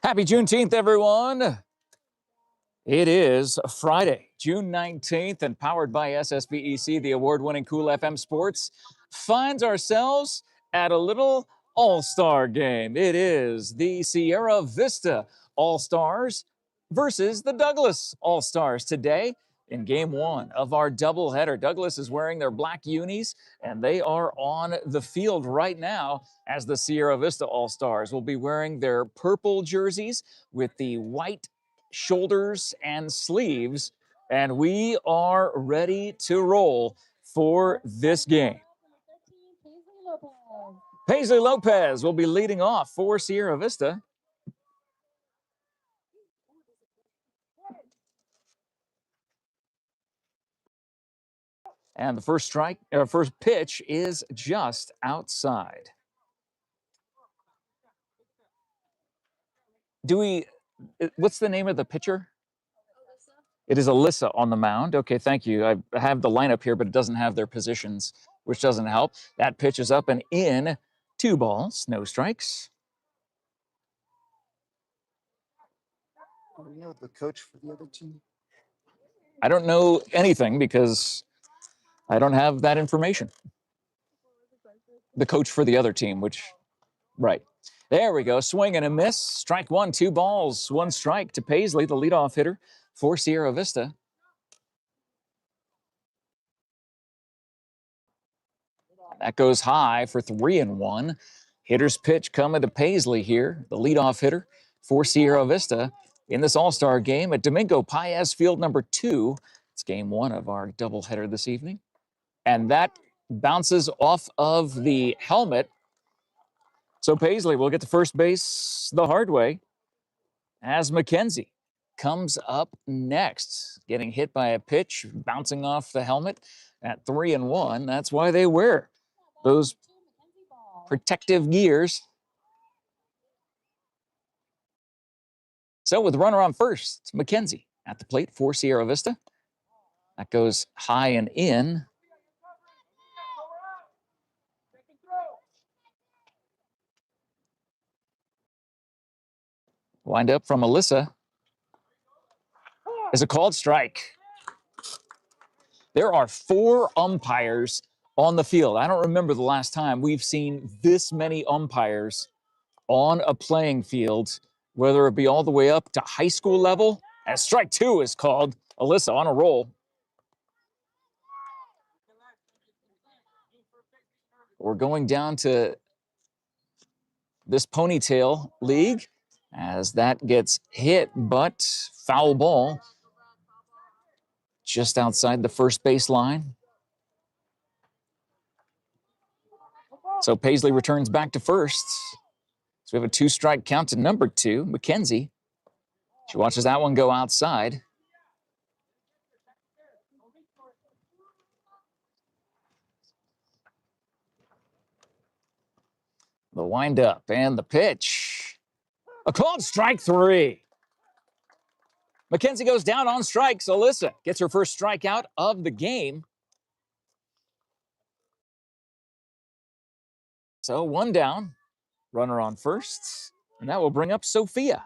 Happy Juneteenth, everyone. It is Friday, June 19th, and powered by SSVEC, the award-winning Cool FM Sports, finds ourselves at a little all-star game. It is the Sierra Vista All-Stars versus the Douglas All-Stars today in game one of our doubleheader. Douglas is wearing their black unis, and they are on the field right now as the Sierra Vista All-Stars will be wearing their purple jerseys with the white shoulders and sleeves, and we are ready to roll for this game. Paisley Lopez will be leading off for Sierra Vista. And the first pitch is just outside. What's the name of the pitcher? It is Alyssa on the mound. Okay, thank you. I have the lineup here, but it doesn't have their positions, which doesn't help. That pitch is up and in. 2 balls, no strikes. Do you know the coach for the other team? I don't know anything because I don't have that information. The coach for the other team, right. There we go. Swing and a miss. Strike one, 2 balls, 1 strike to Paisley, the leadoff hitter for Sierra Vista. That goes high for 3-1. Hitter's pitch coming to Paisley here, the leadoff hitter for Sierra Vista in this all-star game at Domingo Paez Field number 2. It's game one of our doubleheader this evening. And that bounces off of the helmet. So Paisley will get to first base the hard way as McKenzie comes up next, getting hit by a pitch, bouncing off the helmet at 3-1. That's why they wear those protective gears. So with runner on first, McKenzie at the plate for Sierra Vista. That goes high and in. Wind up from Alyssa is a called strike. There are 4 umpires on the field. I don't remember the last time we've seen this many umpires on a playing field, whether it be all the way up to high school level. As strike 2 is called, Alyssa on a roll. We're going down to this Ponytail league as that gets hit, but foul ball just outside the first base line. So Paisley returns back to first. So we have a 2-strike count to number 2, McKenzie. She watches that one go outside. The windup and the pitch. A called strike 3. McKenzie goes down on strikes. Alyssa gets her first strikeout of the game. So 1 down, runner on first, and that will bring up Sophia.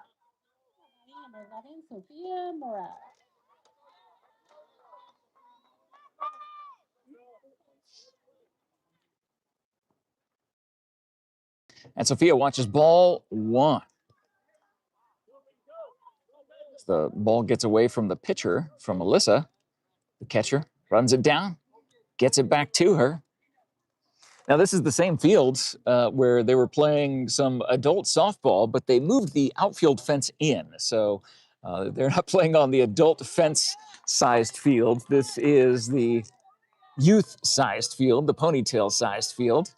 And Sophia watches ball 1. The ball gets away from the pitcher, from Alyssa. The catcher runs it down, gets it back to her. Now, this is the same field where they were playing some adult softball, but they moved the outfield fence in. So they're not playing on the adult fence-sized field. This is the youth-sized field, the Ponytail-sized field.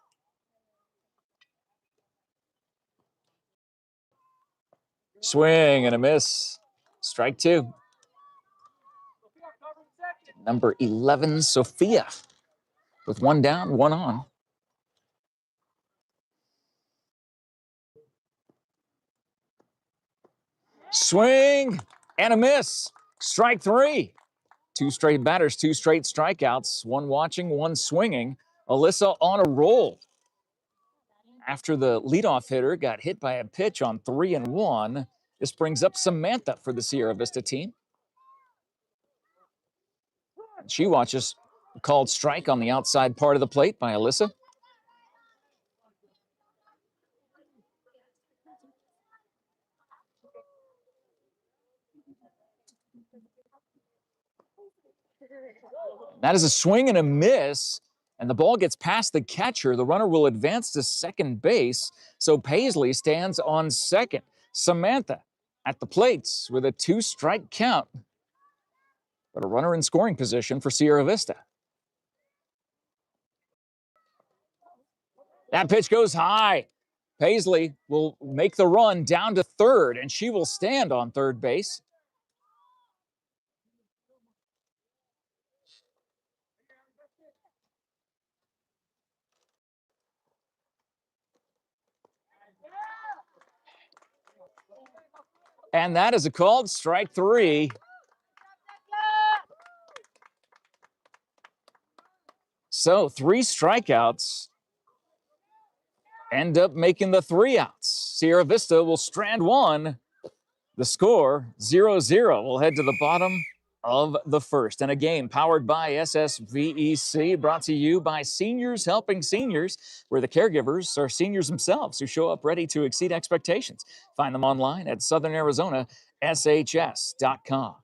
Swing and a miss. Strike 2. Number 11, Sophia, with 1 down, 1 on. Swing and a miss. Strike 3. 2 straight batters, 2 straight strikeouts, 1 watching, 1 swinging. Alyssa on a roll. After the leadoff hitter got hit by a pitch on 3-1, This brings up Samantha for the Sierra Vista team. She watches a called strike on the outside part of the plate by Alyssa. That is a swing and a miss, and the ball gets past the catcher. The runner will advance to second base, so Paisley stands on second. Samantha at the plates with a 2-strike count, but a runner in scoring position for Sierra Vista. That pitch goes high. Paisley will make the run down to third, and she will stand on third base. And that is a called strike 3. So 3 strikeouts end up making the 3 outs. Sierra Vista will strand 1. The score, 0-0. We'll head to the bottom of the first. And a game powered by SSVEC, brought to you by Seniors Helping Seniors, where the caregivers are seniors themselves who show up ready to exceed expectations. Find them online at southernarizonaSHS.com.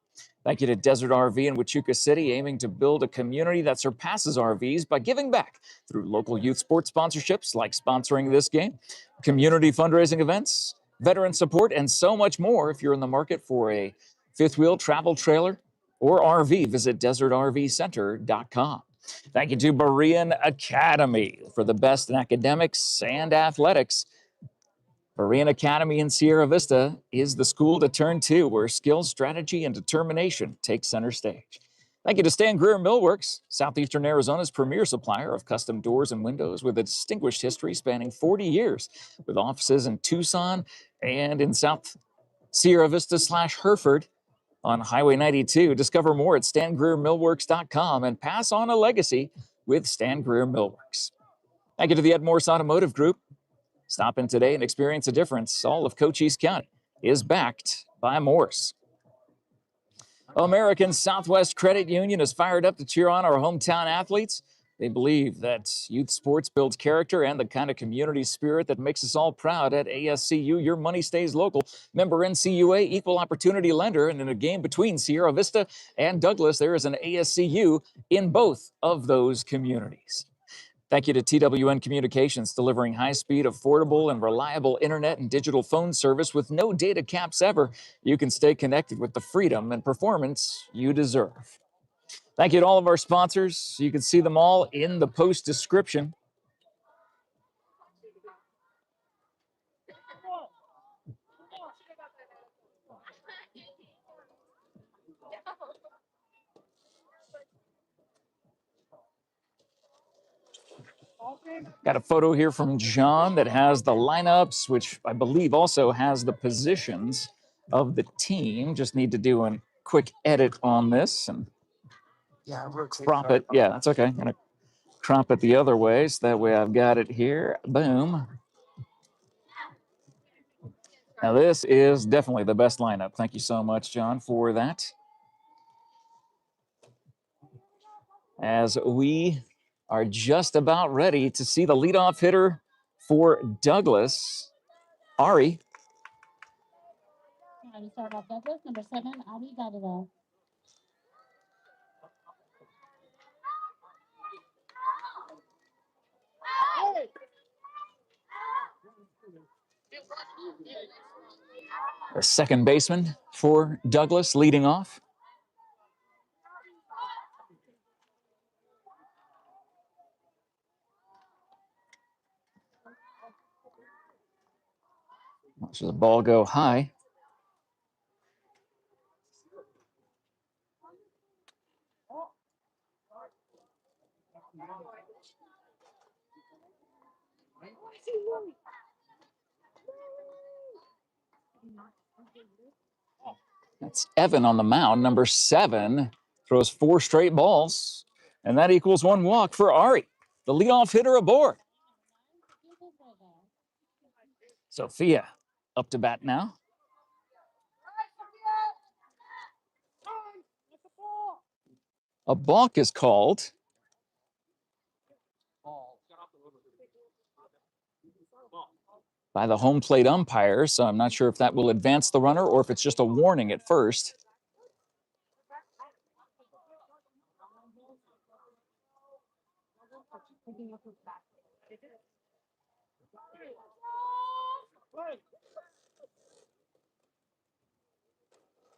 Thank you to Desert RV in Huachuca City, aiming to build a community that surpasses RVs by giving back through local youth sports sponsorships like sponsoring this game, community fundraising events, veteran support, and so much more. If you're in the market for a fifth wheel travel trailer or RV, visit desertrvcenter.com. Thank you to BEREAN Academy for the best in academics and athletics. BEREAN Academy in Sierra Vista is the school to turn to, where skill, strategy, and determination take center stage. Thank you to Stan Greer Millworks, Southeastern Arizona's premier supplier of custom doors and windows with a distinguished history spanning 40 years, with offices in Tucson and in South Sierra Vista/Hereford on Highway 92. Discover more at stangreermillworks.com and pass on a legacy with Stan Greer Millworks. Thank you to the MORSE Automotive Group. Stop in today and experience a difference. All of Cochise County is backed by MORSE. American Southwest Credit Union is fired up to cheer on our hometown athletes. They believe that youth sports builds character and the kind of community spirit that makes us all proud. At ASCU, your money stays local. Member NCUA, equal opportunity lender. And in a game between Sierra Vista and Douglas, there is an ASCU in both of those communities. Thank you to TWN Communications, delivering high-speed, affordable, and reliable internet and digital phone service with no data caps ever. You can stay connected with the freedom and performance you deserve. Thank you to all of our sponsors. You can see them all in the post description. Got a photo here from John that has the lineups, which I believe also has the positions of the team. Just need to do a quick edit on this and crop it. Yeah, that's okay. I'm going to crop it the other way, so that way I've got it here. Boom. Now this is definitely the best lineup. Thank you so much, John, for that. As we are just about ready to see the leadoff hitter for Douglas, Ari. Start off Douglas, number 7, Ari Davila. The second baseman for Douglas leading off. Watch the ball go high. That's Evan on the mound. Number 7 throws 4 straight balls, and that equals 1 walk for Ari, the leadoff hitter aboard. Sophia up to bat now. A balk is called. By the home plate umpire, so I'm not sure if that will advance the runner or if it's just a warning at first.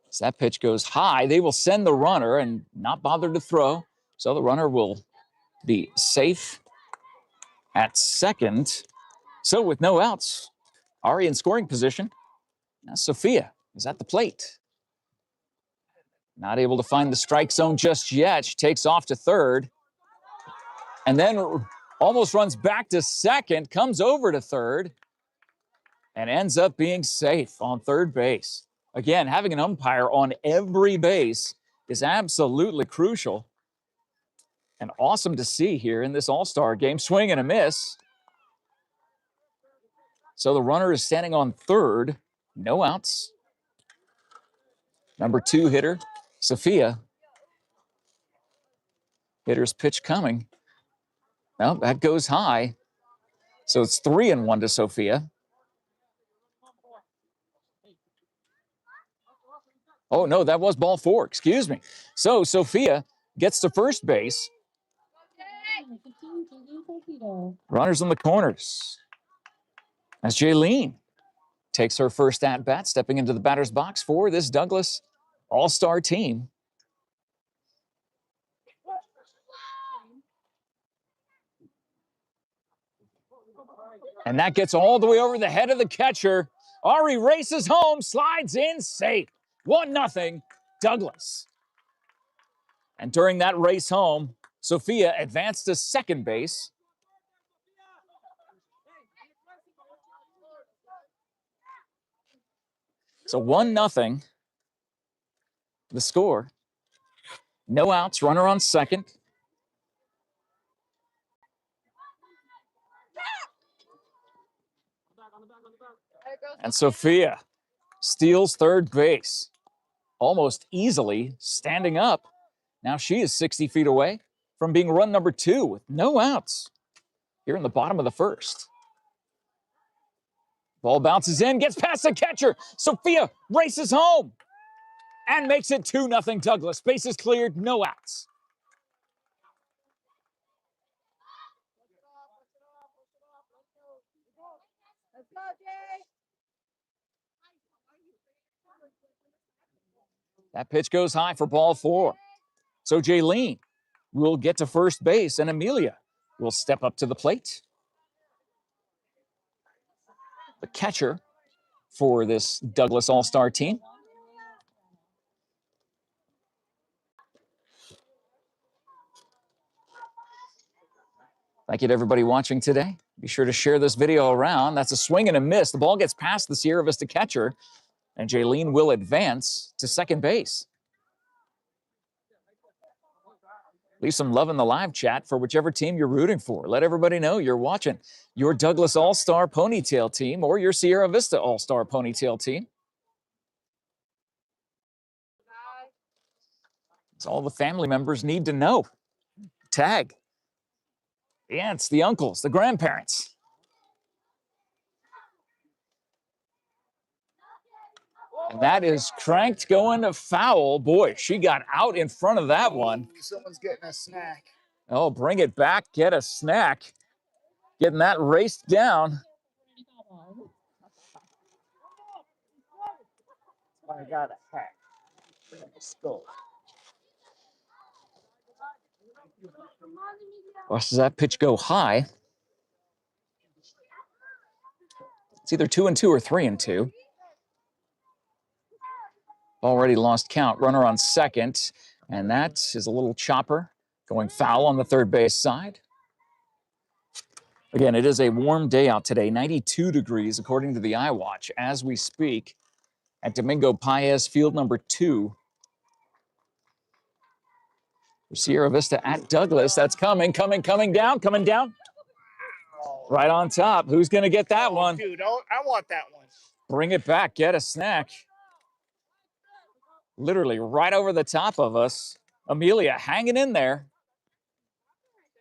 As that pitch goes high, they will send the runner and not bother to throw. So the runner will be safe at second. So with no outs, Ari in scoring position. Now Sophia is at the plate. Not able to find the strike zone just yet. She takes off to third. And then almost runs back to second, comes over to third, and ends up being safe on third base. Again, having an umpire on every base is absolutely crucial and awesome to see here in this all-star game. Swing and a miss. So the runner is standing on third, no outs. Number 2 hitter, Sophia. Hitter's pitch coming. Well, that goes high. So it's 3-1 to Sophia. Oh, no, that was ball 4. Excuse me. So Sophia gets to first base. Runners in the corners. As Jaylene takes her first at-bat, stepping into the batter's box for this Douglas All-Star team. And that gets all the way over the head of the catcher. Ari races home, slides in, safe. 1-0, Douglas. And during that race home, Sophia advanced to second base. So 1-0, the score. No outs, runner on second. And Sophia steals third base, almost easily, standing up. Now she is 60 feet away from being run number 2 with no outs here in the bottom of the first. Ball bounces in, gets past the catcher. Sophia races home and makes it 2-0 Douglas. Bases cleared, no outs. That pitch goes high for ball 4. So Jaylene will get to first base, and Amelia will step up to the plate. The catcher for this Douglas All-Star team. Thank you to everybody watching today. Be sure to share this video around. That's a swing and a miss. The ball gets past the Sierra Vista catcher, and Jaylene will advance to second base. Leave some love in the live chat for whichever team you're rooting for. Let everybody know you're watching your Douglas All-Star Ponytail team or your Sierra Vista All-Star Ponytail team. It's all the family members need to know. Tag. The aunts, the uncles, the grandparents. And that is cranked going to foul. Boy, she got out in front of that one. Someone's getting a snack. Oh, bring it back, get a snack. Getting that raced down. I got a hat. Skull. Watches that pitch go high. It's either 2-2 or 3-2. Already lost count. Runner on second. And that is a little chopper going foul on the third base side. Again, it is a warm day out today, 92 degrees according to the iWatch as we speak at Domingo Paez Field number 2. For Sierra Vista at Douglas. That's coming down. Right on top. Who's going to get that one? Dude, I want that one. Bring it back, get a snack. Literally right over the top of us. Amelia hanging in there,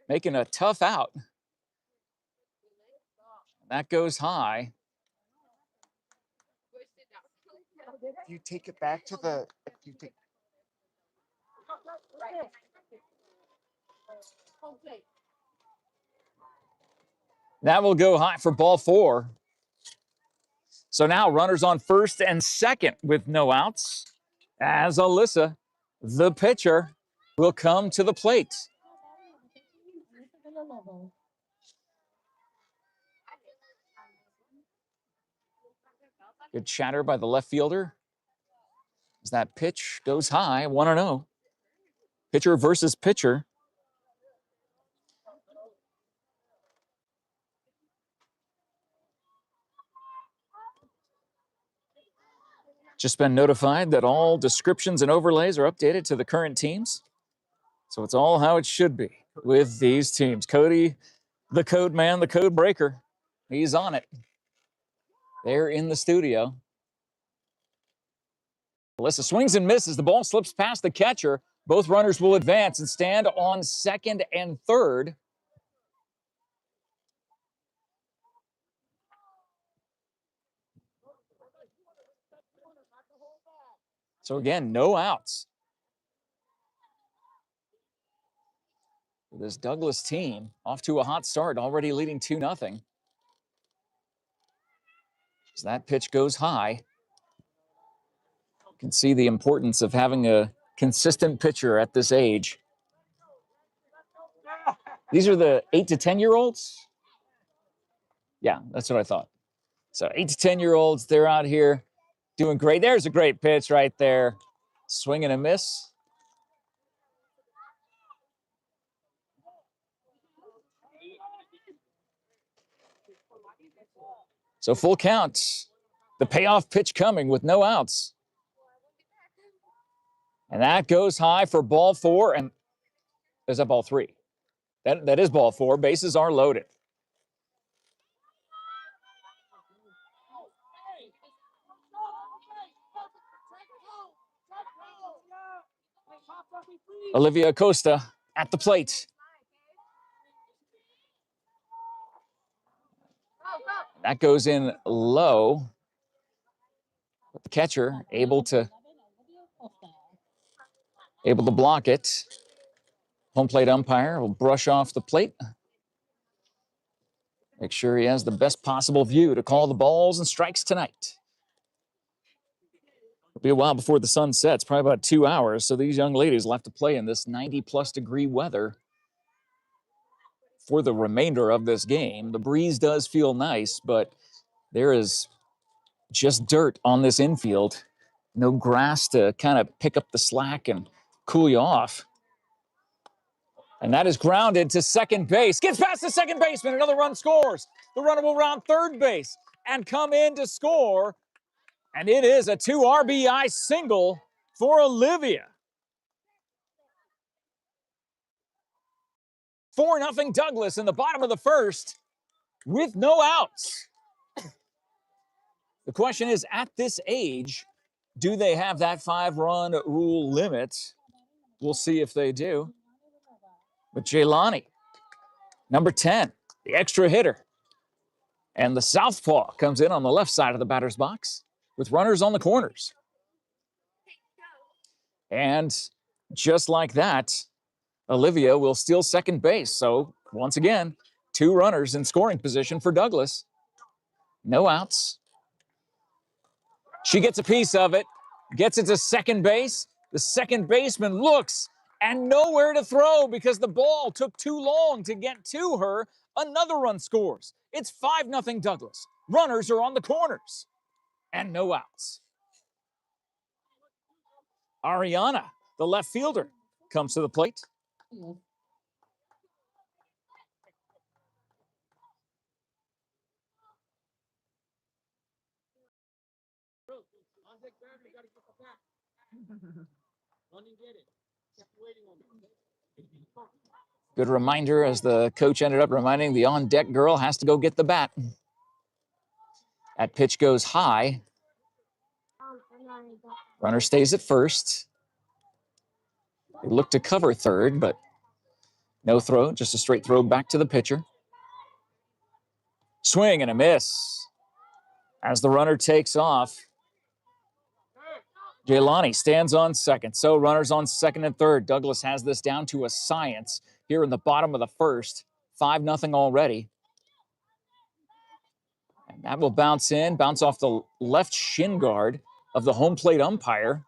making a tough out. That goes high. You take it back to the. You take. That will go high for ball 4. So now runners on first and second with no outs, as Alyssa, the pitcher, will come to the plate. Good chatter by the left fielder. As that pitch goes high, 1-0. Pitcher versus pitcher. Just been notified that all descriptions and overlays are updated to the current teams. So it's all how it should be with these teams. Cody, the code man, the code breaker, he's on it. They're in the studio. Alyssa swings and misses. The ball slips past the catcher. Both runners will advance and stand on second and third. So again, no outs. This Douglas team off to a hot start, already leading 2-0. As that pitch goes high. You can see the importance of having a consistent pitcher at this age. These are the 8 to 10-year-olds? Yeah, that's what I thought. So 8 to 10-year-olds, they're out here doing great. There's a great pitch right there. Swing and a miss. So full count. The payoff pitch coming with no outs. And that goes high for ball 4. And is that ball 3? That is ball 4. Bases are loaded. Olivia Acosta at the plate. That goes in low. But the catcher able to block it. Home plate umpire will brush off the plate. Make sure he has the best possible view to call the balls and strikes tonight. It'll be a while before the sun sets, probably about 2 hours. So these young ladies will have to play in this 90-plus degree weather for the remainder of this game. The breeze does feel nice, but there is just dirt on this infield. No grass to kind of pick up the slack and cool you off. And that is grounded to second base. Gets past the second baseman. Another run scores. The runner will round third base and come in to score. And it is a 2 RBI single for Olivia. 4-0 Douglas in the bottom of the first with no outs. The question is, at this age, do they have that 5-run rule limit? We'll see if they do. But Jaylani, number 10, the extra hitter. And the southpaw comes in on the left side of the batter's box with runners on the corners. And just like that, Olivia will steal second base. So once again, 2 runners in scoring position for Douglas. No outs. She gets a piece of it, gets it to second base. The second baseman looks and nowhere to throw because the ball took too long to get to her. Another run scores. It's 5-0 Douglas. Runners are on the corners and no outs. Ariana, the left fielder, comes to the plate. Good reminder, as the coach ended up reminding, the on-deck girl has to go get the bat. That pitch goes high. Runner stays at first. They look to cover third, but no throw, just a straight throw back to the pitcher. Swing and a miss. As the runner takes off, Jaylani stands on second. So runners on second and third. Douglas has this down to a science here in the bottom of the first. 5-0 already. And that will bounce off the left shin guard of the home plate umpire.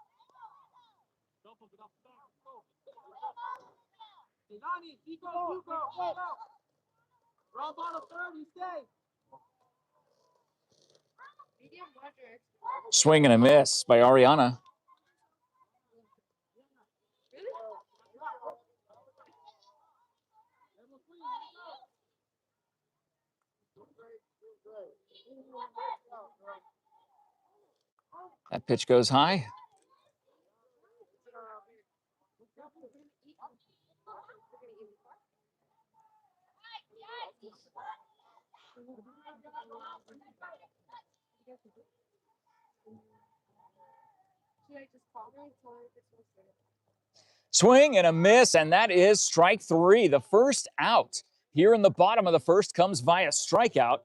Swing and a miss by Ariana. That pitch goes high. Swing and a miss, and that is strike three. The first out here in the bottom of the first comes via strikeout.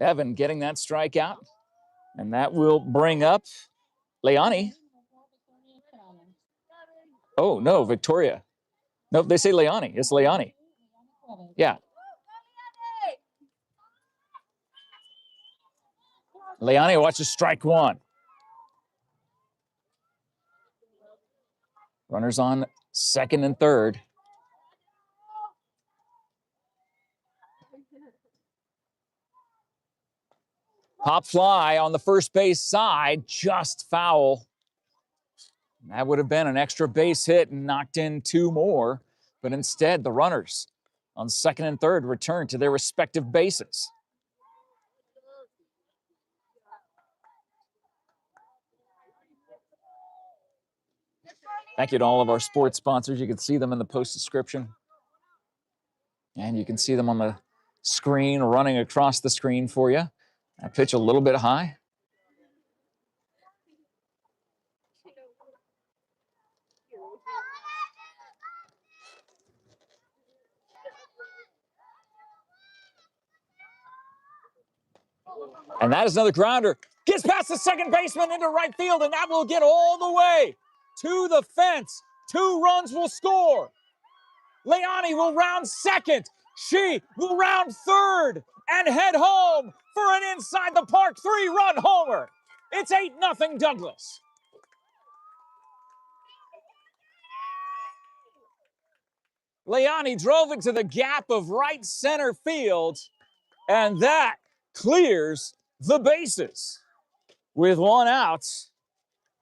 Evan getting that strikeout, and that will bring up Leani. Oh, no, Victoria. Nope, they say Leani. It's Leani. Yeah. Leani watches strike one. Runners on second and third. Pop fly on the first base side, just foul. That would have been an extra base hit and knocked in two more, but instead the runners on second and third return to their respective bases. Thank you to all of our sports sponsors. You can see them in the post description. And you can see them on the screen, running across the screen for you. That pitch a little bit high. And that is another grounder. Gets past the second baseman into right field, and that will get all the way to the fence. 2 runs will score. Leani will round second. She will round third and head home for an inside the park 3-run homer. It's 8-0 Douglas. Leani drove into the gap of right center field, and that clears the bases with 1 out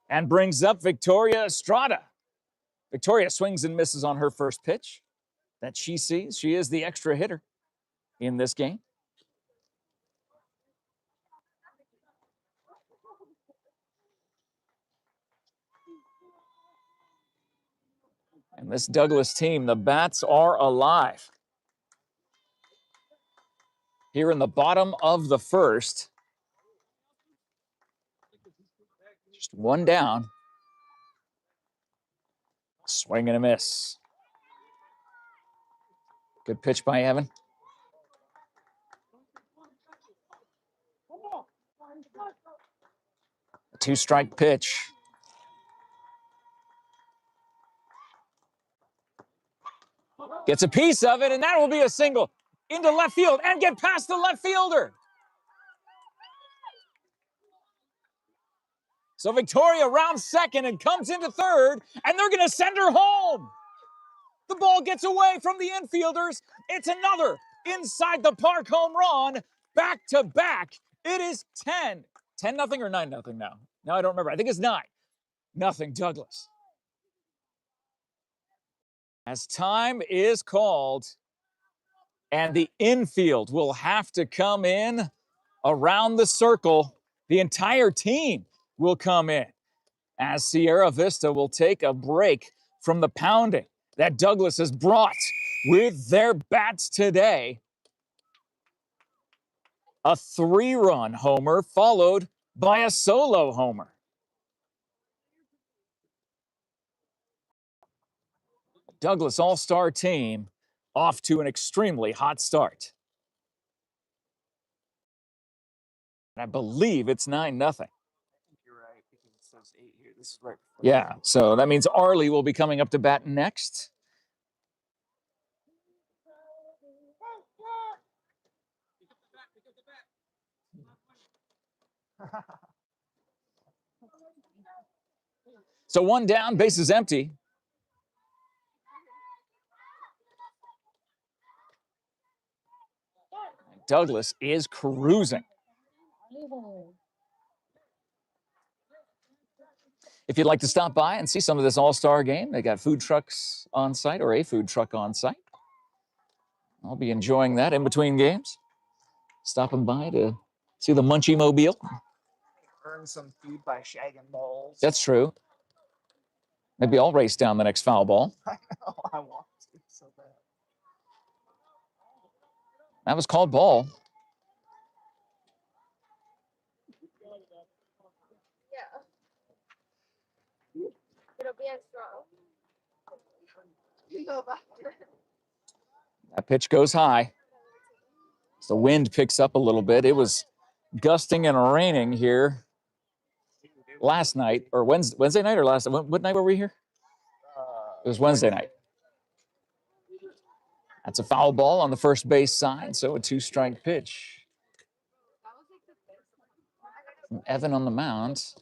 and brings up Victoria Estrada. Victoria swings and misses on her first pitch that she sees. She is the extra hitter in this game. And this Douglas team, the bats are alive. Here in the bottom of the first. Just 1 down. Swing and a miss. Good pitch by Evan. A 2-strike pitch. Gets a piece of it, and that will be a single into left field and get past the left fielder. So Victoria rounds second and comes into third, and they're going to send her home. The ball gets away from the infielders. It's another inside the park home run, back to back. It is 10-0 or 9-0 now. Now I don't remember. I think it's 9-0 Douglas. As time is called, and the infield will have to come in around the circle. The entire team will come in as Sierra Vista will take a break from the pounding that Douglas has brought with their bats today. A 3-run homer followed by a solo homer. Douglas All-Star team off to an extremely hot start. I believe it's 9-0. You're right, because it says 8 here. This is right before. Yeah, so that means Arlie will be coming up to bat next. So 1 down, bases empty. Douglas is cruising. If you'd like to stop by and see some of this all-star game, they got food trucks on site, or a food truck on site. I'll be enjoying that in between games. Stopping by to see the Munchie Mobile. Earn some food by shagging balls. That's true. Maybe I'll race down the next foul ball. I know, I want to so bad. That was called ball. That pitch goes high. As the wind picks up a little bit. It was gusting and raining here last night, or Wednesday night or last night. What night were we here? It was Wednesday night. That's a foul ball on the first base side, so a 2-strike pitch. From Evan on the mound.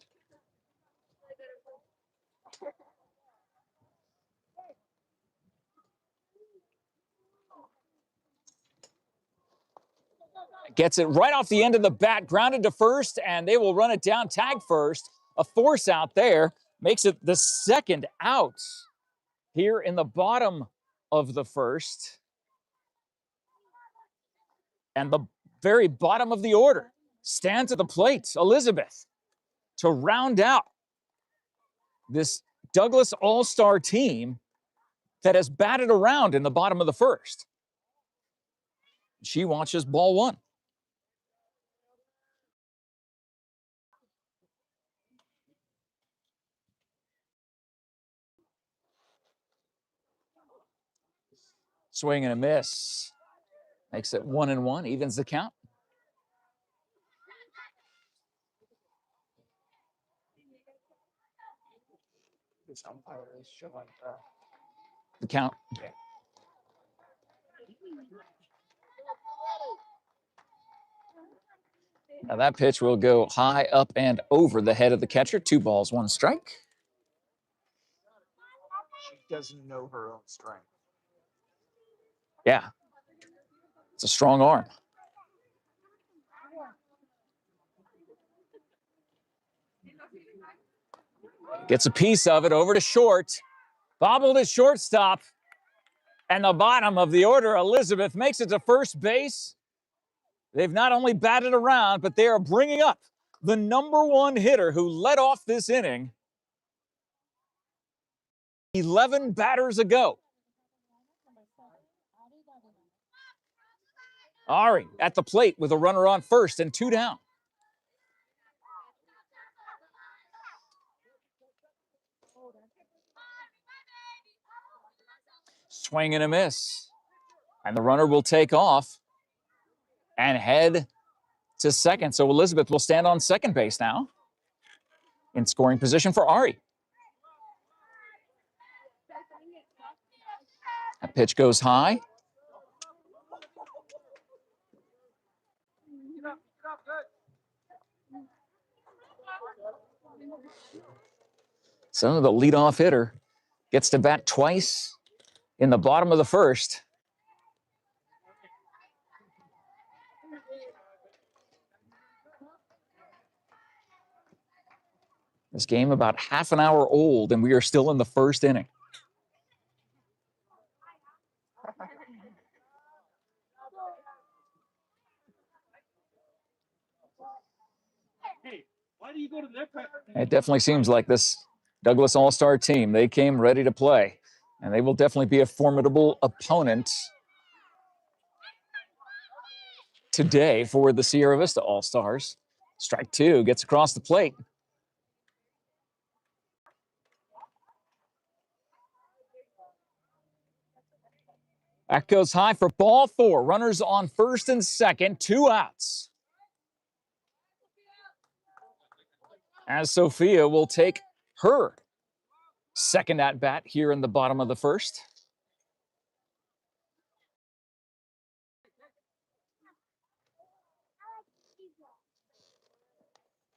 Gets it right off the end of the bat, grounded to first, and they will run it down, tag first. A force out there makes it the 2nd out here in the bottom of the 1st. And the very bottom of the order stands at the plate, Elizabeth, to round out this Douglas All-Star team that has batted around in the bottom of the 1st. She watches ball 1. Swing and a miss. Makes it 1-1, evens the count. This umpire is showing The count. Now that pitch will go high up and over the head of the catcher. 2 balls, 1 strike. She doesn't know her own strength. Yeah. It's a strong arm. Gets a piece of it over to short. Bobbled at shortstop. And the bottom of the order, Elizabeth, makes it to first base. They've not only batted around, but they are bringing up the #1 hitter who led off this inning 11 batters ago. Ari at the plate with a runner on first and 2 down. Swing and a miss. And the runner will take off and head to second. So Elizabeth will stand on second base now in scoring position for Ari. That pitch goes high. So the leadoff hitter gets to bat twice in the bottom of the 1st. This game about half an hour old, and we are still in the 1st inning. It definitely seems like this Douglas All-Star team, they came ready to play, and they will definitely be a formidable opponent today for the Sierra Vista All-Stars. Strike 2 gets across the plate. That goes high for ball 4. Runners on first and second, 2 outs. As Sophia will take her second at bat here in the bottom of the first.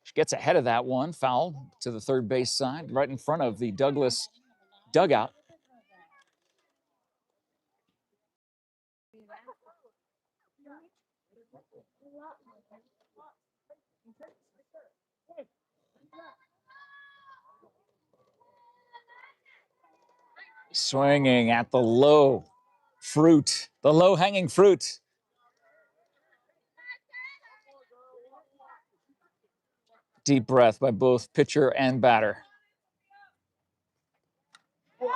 She gets ahead of that one, foul to the third base side, right in front of the Douglas dugout. Swinging at the low fruit, the low-hanging fruit. Deep breath by both pitcher and batter.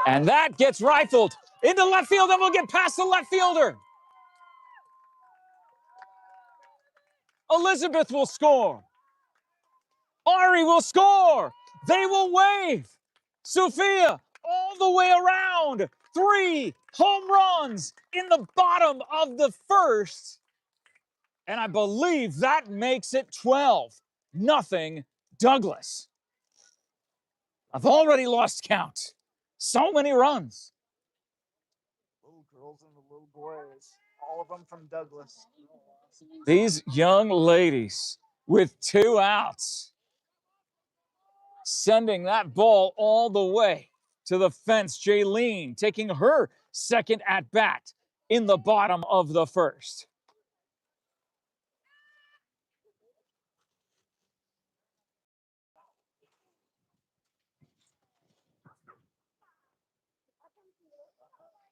And that gets rifled into left field and will get past the left fielder. Elizabeth will score. Ari will score. They will wave. Sophia all the way around. 3 home runs in the bottom of the first. And I believe that makes it 12-0 Douglas. I've already lost count. So many runs. Little girls and the little boys, all of them from Douglas. These young ladies with 2 outs, sending that ball all the way to the fence. Jaylene taking her second at bat in the bottom of the first.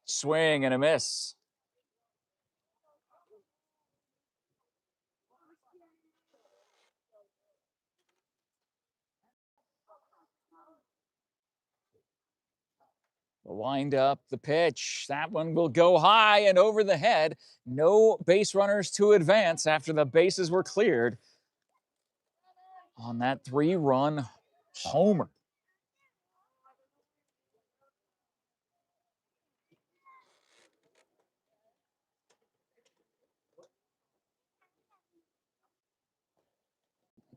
Swing and a miss. The wind up, the pitch. That one will go high and over the head. No base runners to advance after the bases were cleared on that 3-run homer.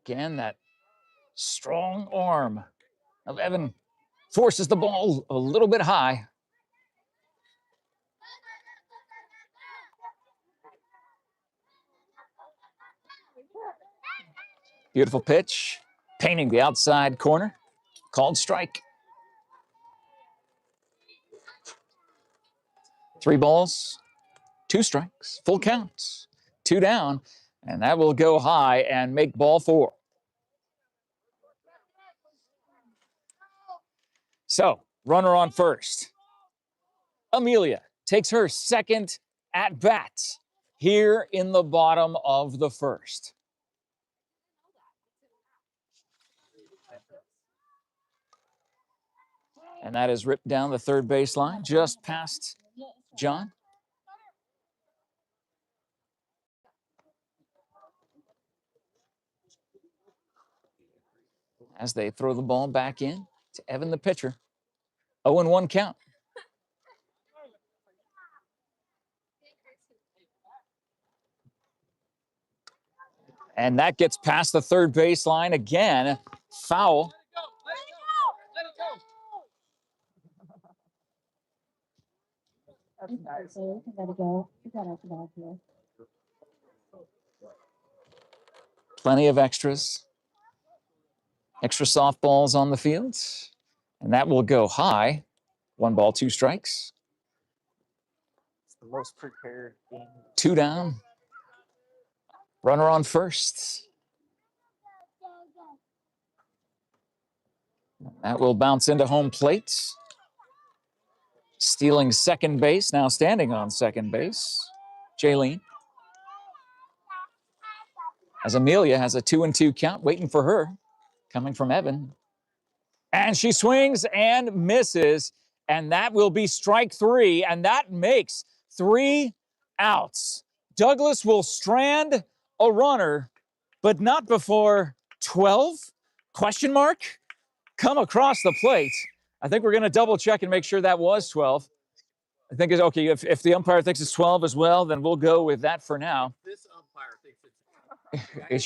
Again, that strong arm of Evan forces the ball a little bit high. Beautiful pitch, painting the outside corner. Called strike. 3 balls, 2 strikes, full count, 2 down, and that will go high and make ball 4. So, runner on first. Amelia takes her second at bat here in the bottom of the first. And that is ripped down the third baseline, just past John. As they throw the ball back in to Evan, the pitcher. 0-1 count. And that gets past the third baseline again. Foul. Plenty of extras. Extra softballs on the field. And that will go high. 1 ball, 2 strikes. It's the most prepared game. 2 down. Runner on first. That will bounce into home plate. Stealing second base, now standing on second base, Jaylene. As Amelia has a 2-2 count, waiting for her, coming from Evan. And she swings and misses, and that will be strike 3, and that makes 3 outs. Douglas will strand a runner, but not before 12? Question mark? Come across the plate. I think we're going to double check and make sure that was 12. I think it's okay. If the umpire thinks it's 12 as well, then we'll go with that for now. This umpire thinks it's It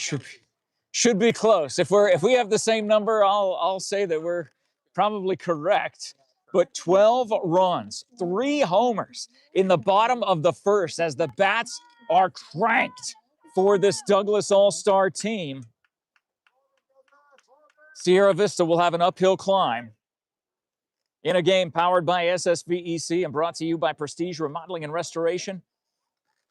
should be close. If we have the same number, I'll say that we're probably correct. But 12 runs, 3 homers in the bottom of the first as the bats are cranked for this Douglas All-Star team. Sierra Vista will have an uphill climb in a game powered by SSVEC and brought to you by Prestige Remodeling and Restoration,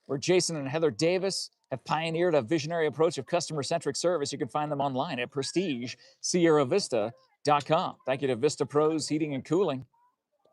where Jason and Heather Davis have pioneered a visionary approach of customer-centric service. You can find them online at prestigesierravista.com. Thank you to Vista Pros Heating and Cooling,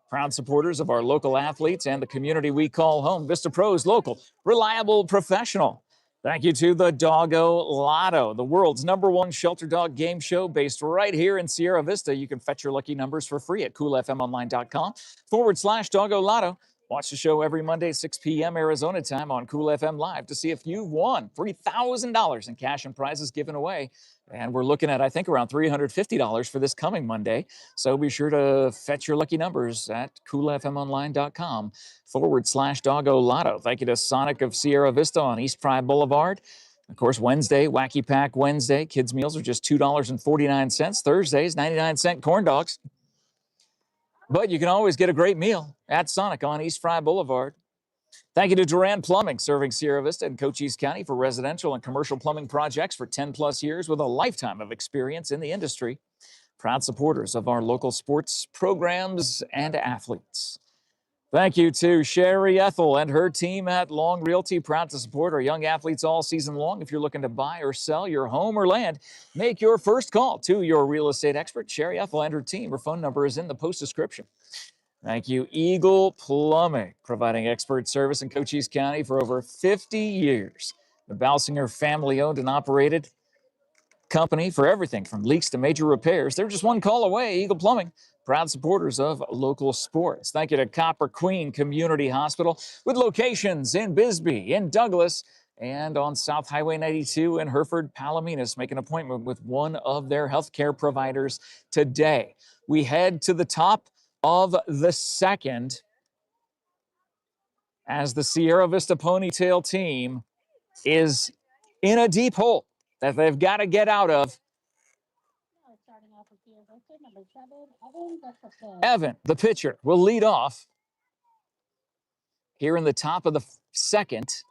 proud supporters of our local athletes and the community we call home. Vista Pros, local, reliable, professional. Thank you to the Doggo Lotto, the world's #1 shelter dog game show based right here in Sierra Vista. You can fetch your lucky numbers for free at coolfmonline.com/Doggo Lotto. Watch the show every Monday, 6 p.m. Arizona time on Cool FM Live to see if you've won $3,000 in cash and prizes given away. And we're looking at, I think, around $350 for this coming Monday. So be sure to fetch your lucky numbers at coolfmonline.com/Doggo Lotto. Thank you to Sonic of Sierra Vista on East Pride Boulevard. Of course, Wednesday, Wacky Pack Wednesday. Kids' meals are just $2.49. Thursdays, 99-cent corn dogs. But you can always get a great meal at Sonic on East Fry Boulevard. Thank you to Duran Plumbing, serving Sierra Vista and Cochise County for residential and commercial plumbing projects for 10+ years with a lifetime of experience in the industry. Proud supporters of our local sports programs and athletes. Thank you to Sherry Ethel and her team at Long Realty, proud to support our young athletes all season long. If you're looking to buy or sell your home or land, make your first call to your real estate expert, Sherry Ethel and her team. Her phone number is in the post description. Thank you, Eagle Plumbing, providing expert service in Cochise County for over 50 years. The Balsinger family-owned and operated company for everything from leaks to major repairs. They're just one call away. Eagle Plumbing, proud supporters of local sports. Thank you to Copper Queen Community Hospital with locations in Bisbee, in Douglas, and on South Highway 92 in Hereford, Palominas. Make an appointment with one of their healthcare providers today. We head to the top of the second as the Sierra Vista Ponytail team is in a deep hole that they've got to get out of. Evan, the pitcher, will lead off here in the top of the second.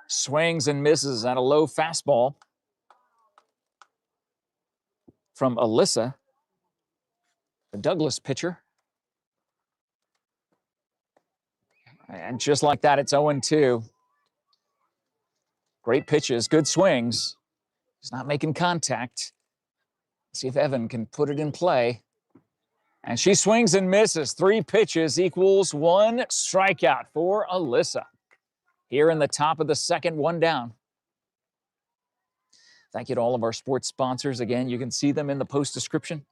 Swings and misses at a low fastball from Alyssa, the Douglas pitcher. And just like that, it's 0-2. Great pitches, good swings. He's not making contact. See if Evan can put it in play. And she swings and misses. 3 pitches equals 1 strikeout for Alyssa. Here in the top of the second, 1 down. Thank you to all of our sports sponsors. Again, you can see them in the post description.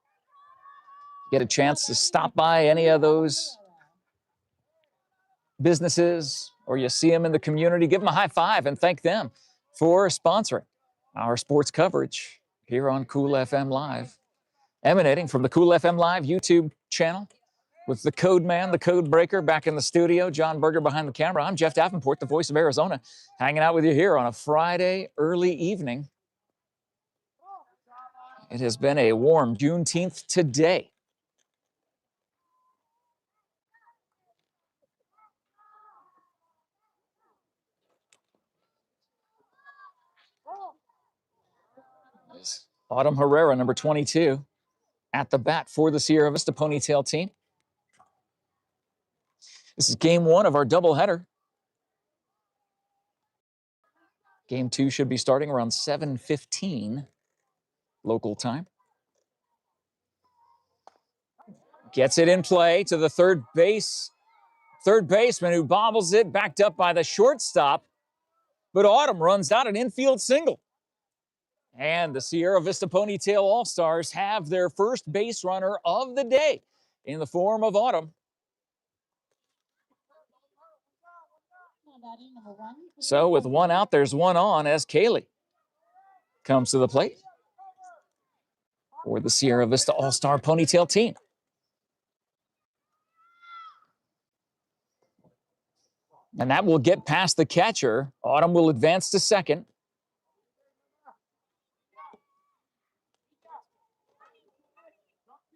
Get a chance to stop by any of those businesses or you see them in the community, give them a high five and thank them for sponsoring our sports coverage here on Cool FM Live. Emanating from the Cool FM Live YouTube channel with the code man, the code breaker back in the studio, John Berger behind the camera. I'm Jeff Davenport, the voice of Arizona, hanging out with you here on a Friday early evening. It has been a warm Juneteenth today. Autumn Herrera, number 22, at the bat for the Sierra Vista Ponytail team. This is game 1 of our doubleheader. Game 2 should be starting around 7:15 local time. Gets it in play to the third baseman who bobbles it, backed up by the shortstop. But Autumn runs out an infield single. And the Sierra Vista Ponytail All-Stars have their first base runner of the day in the form of Autumn. So with 1 out, there's 1 on as Kaylee comes to the plate. for the Sierra Vista All-Star Ponytail team. And that will get past the catcher. Autumn will advance to second.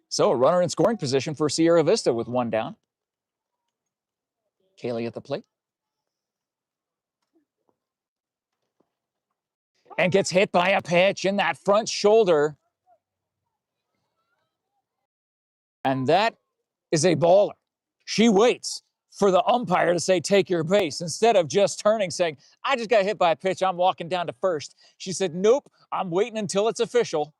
So a runner in scoring position for Sierra Vista with one down. Kaylee at the plate. And gets hit by a pitch in that front shoulder. And that is a baller. She waits for the umpire to say, take your base, instead of just turning, saying, I just got hit by a pitch, I'm walking down to first. She said, nope, I'm waiting until it's official.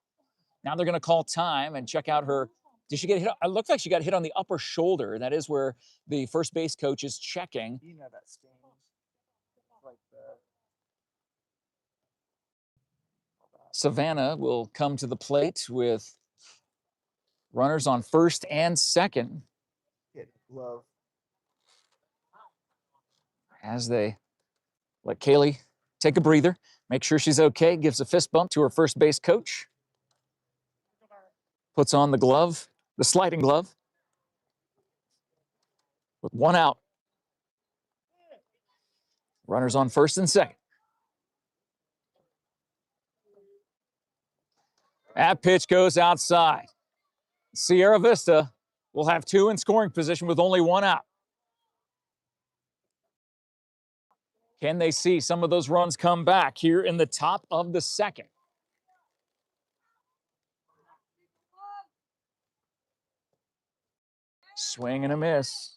Now they're going to call time and check out her. Did she get hit? It looks like she got hit on the upper shoulder. That is where the first base coach is checking. You know that stings. Like that. Savannah will come to the plate with runners on first and second. Hit glove. As they let Kaylee take a breather, make sure she's okay, gives a fist bump to her first base coach. Puts on the glove, the sliding glove, with one out. Runners on first and second. That pitch goes outside. Sierra Vista will have two in scoring position with only one out. Can they see some of those runs come back here in the top of the second? Swing and a miss.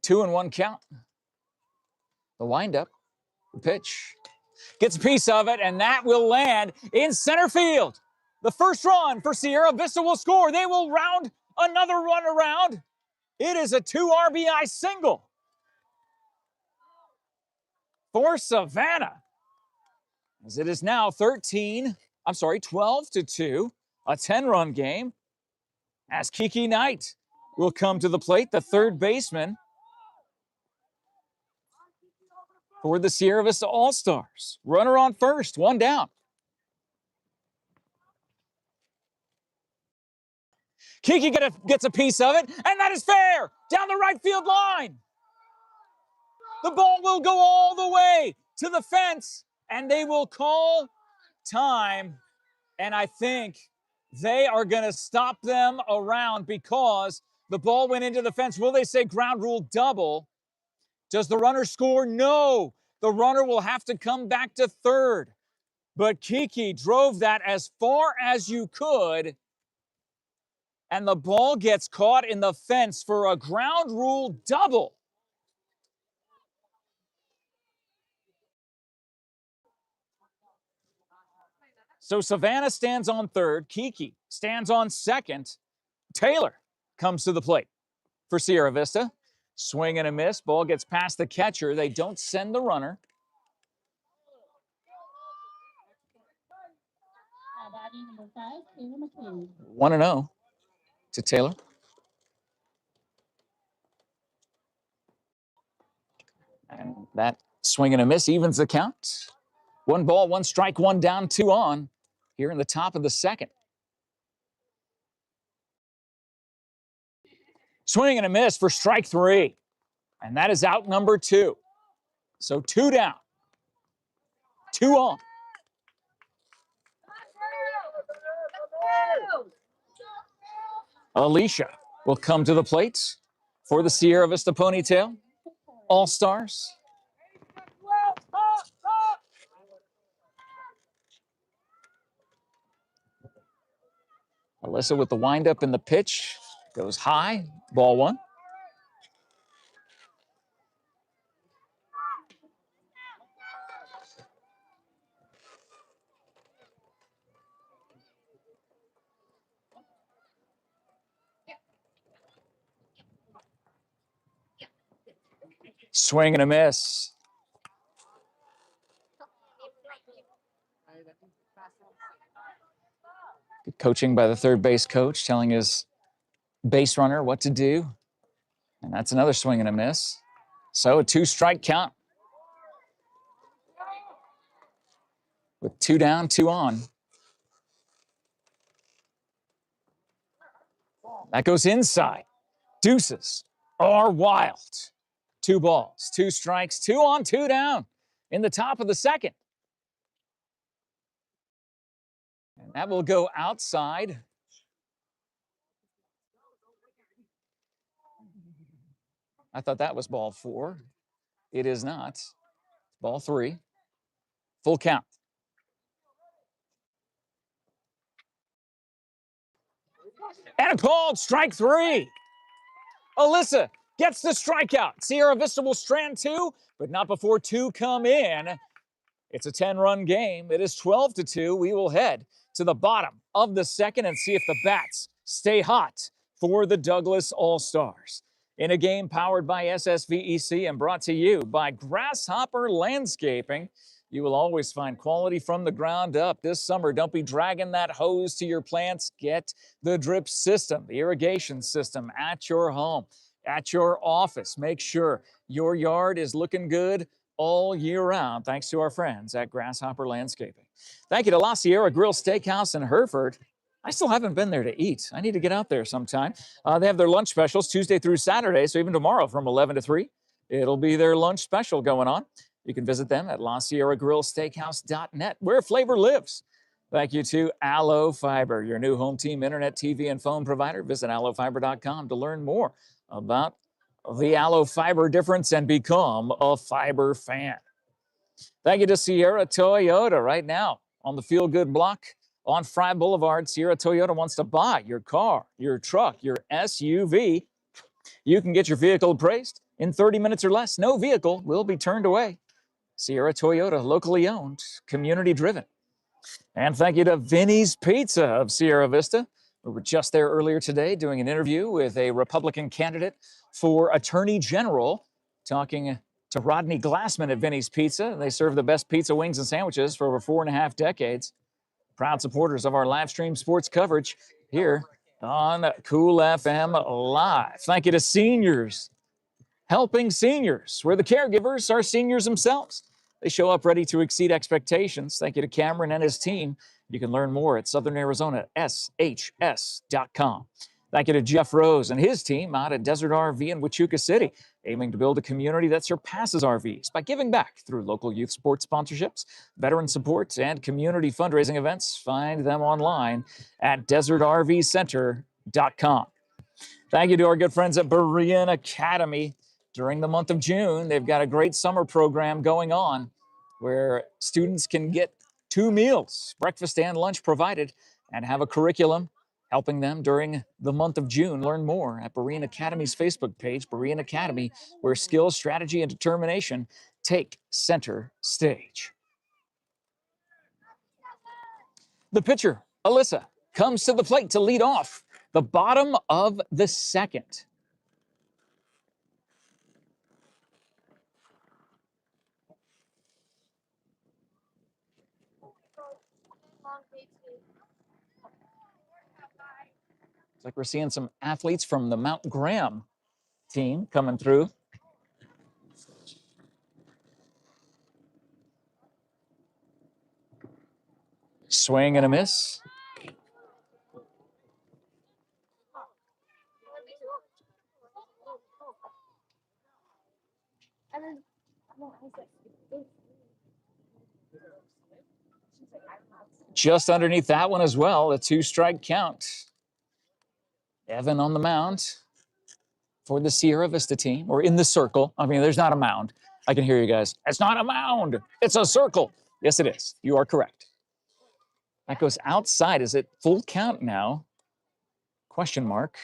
Two and one count. The windup, the pitch. Gets a piece of it, and that will land in center field. The first run for Sierra Vista will score. They will round another run around. It is a 2 RBI single for Savannah, as it is now 12-2, a 10-run game, as Kiki Knight will come to the plate, the third baseman for the Sierra Vista All-Stars. Runner on first, one down. Kiki gets a piece of it, and that is fair, down the right field line. The ball will go all the way to the fence, and they will call time. And I think they are going to stop them around because the ball went into the fence. Will they say ground rule double? Does the runner score? No. The runner will have to come back to third. But Kiki drove that as far as you could, and the ball gets caught in the fence for a ground rule double. So Savannah stands on third. Kiki stands on second. Taylor comes to the plate for Sierra Vista. Swing and a miss. Ball gets past the catcher. They don't send the runner. Number 5, Taylor McKinney. 1-0 to Taylor. And that swing and a miss evens the count. 1 ball, 1 strike, 1 down, 2 on here in the top of the second. Swing and a miss for strike 3. And that is out number 2. So 2 down, 2 on. Alicia will come to the plate for the Sierra Vista Ponytail All-Stars. Alyssa with the windup and the pitch. Goes high, ball 1. Swing and a miss. Coaching by the third base coach, telling his base runner what to do. And that's another swing and a miss. So a 2-strike count. With 2 down, 2 on. That goes inside. Deuces are wild. 2 balls, 2 strikes, 2 on, 2 down in the top of the second. And that will go outside. I thought that was ball 4. It is not. Ball 3. Full count. And a called strike 3. Alyssa gets the strikeout. Sierra Vista will strand 2, but not before 2 come in. It's a 10-run game. It is 12-2. We will head to the bottom of the second and see if the bats stay hot for the Douglas All-Stars. In a game powered by SSVEC and brought to you by Grasshopper Landscaping, you will always find quality from the ground up. This summer, don't be dragging that hose to your plants. Get the drip system, the irrigation system at your home, at your office. Make sure your yard is looking good all year round, thanks to our friends at Grasshopper Landscaping. Thank you to La Sierra Grill Steakhouse in Hereford. I still haven't been there to eat. I need to get out there sometime. They have their lunch specials Tuesday through Saturday, so even tomorrow from 11 to 3, it'll be their lunch special going on. You can visit them at LaSierraGrillSteakhouse.net, where flavor lives. Thank you to Allo Fiber, your new home team internet, TV, and phone provider. Visit allofiber.com to learn more about the Allo Fiber difference and become a fiber fan. Thank you to Sierra Toyota right now on the Feel Good block on Fry Boulevard. Sierra Toyota wants to buy your car, your truck, your SUV. You can get your vehicle appraised in 30 minutes or less. No vehicle will be turned away. Sierra Toyota, locally owned, community driven. And thank you to Vinny's Pizza of Sierra Vista. We were just there earlier today doing an interview with a Republican candidate for Attorney General, talking to Rodney Glassman at Vinny's Pizza. They serve the best pizza, wings, and sandwiches for over 4.5 decades. Proud supporters of our live stream sports coverage here on Cool FM Live. Thank you to seniors, helping seniors, where the caregivers are seniors themselves. They show up ready to exceed expectations. Thank you to Cameron and his team. You can learn more at Southern Arizona, SHS.com. Thank you to Jeff Rose and his team out at Desert RV in Huachuca City, aiming to build a community that surpasses RVs by giving back through local youth sports sponsorships, veteran support, and community fundraising events. Find them online at desertrvcenter.com. Thank you to our good friends at BEREAN Academy. During the month of June, they've got a great summer program going on where students can get 2 meals, breakfast and lunch provided, and have a curriculum helping them during the month of June. Learn more at BEREAN Academy's Facebook page, BEREAN Academy, where skills, strategy, and determination take center stage. The pitcher, Alyssa, comes to the plate to lead off the bottom of the second. It's like we're seeing some athletes from the Mount Graham team coming through. Swing and a miss. Just underneath that one as well, a 2-strike count. Evan on the mound for the Sierra Vista team, or in the circle. I mean, there's not a mound. I can hear you guys. It's not a mound. It's a circle. Yes, it is. You are correct. That goes outside. Is it full count now? Question mark.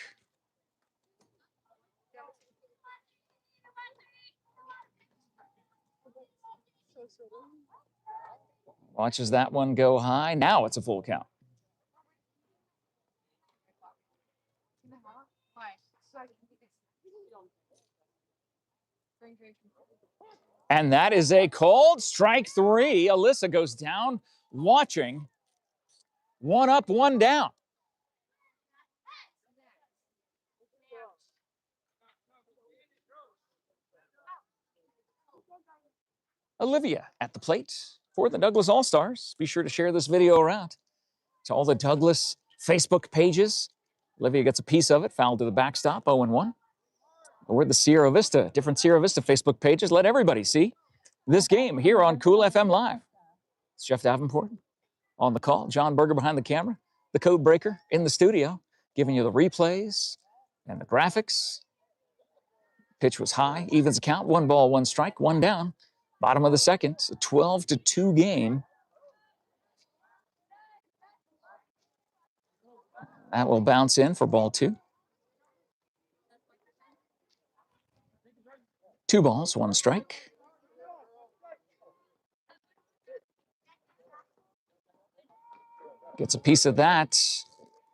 Watches that one go high. Now it's a full count. And that is a called strike 3. Alyssa goes down, watching. 1 up, 1 down. Olivia at the plate for the Douglas All-Stars. Be sure to share this video around to all the Douglas Facebook pages. Olivia gets a piece of it, foul to the backstop, 0-1. Or the Sierra Vista, different Sierra Vista Facebook pages. Let everybody see this game here on Cool FM Live. It's Jeff Davenport on the call. John Berger behind the camera. The code breaker in the studio, giving you the replays and the graphics. Pitch was high, evens the count, 1 ball, 1 strike, 1 down. Bottom of the second, a 12-2 game. That will bounce in for ball 2. 2 balls, 1 strike. Gets a piece of that.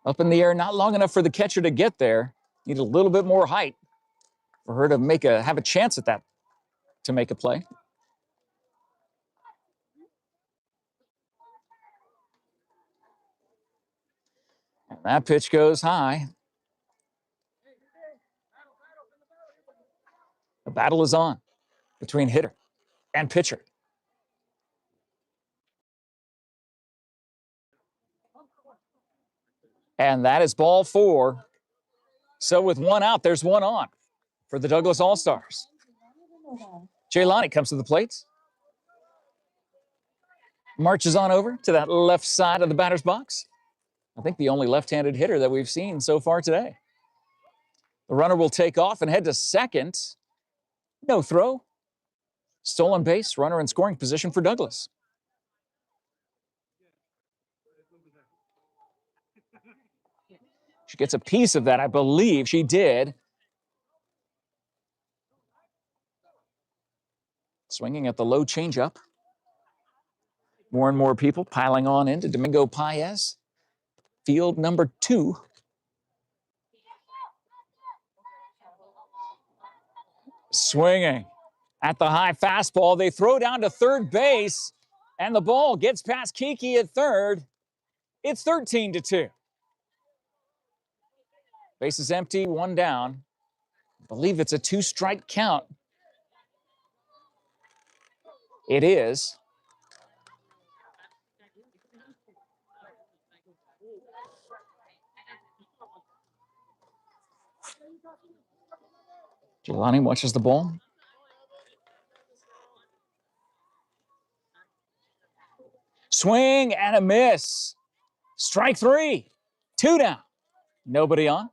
Up in the air, not long enough for the catcher to get there. Need a little bit more height for her to have a chance at that, to make a play. And that pitch goes high. The battle is on between hitter and pitcher. And that is ball 4. So with 1 out, there's 1 on for the Douglas All-Stars. Jaylani comes to the plate. Marches on over to that left side of the batter's box. I think the only left-handed hitter that we've seen so far today. The runner will take off and head to second. No throw. Stolen base, runner in scoring position for Douglas. She gets a piece of that, I believe she did. Swinging at the low changeup. More and more people piling on into Domingo Paez. Field number 2. Swinging at the high fastball. They throw down to third base, and the ball gets past Kiki at third. It's 13-2. Base is empty, 1 down. I believe it's a 2-strike count. It is. Jelani watches the ball. Swing and a miss. Strike 3. 2 down. Nobody on.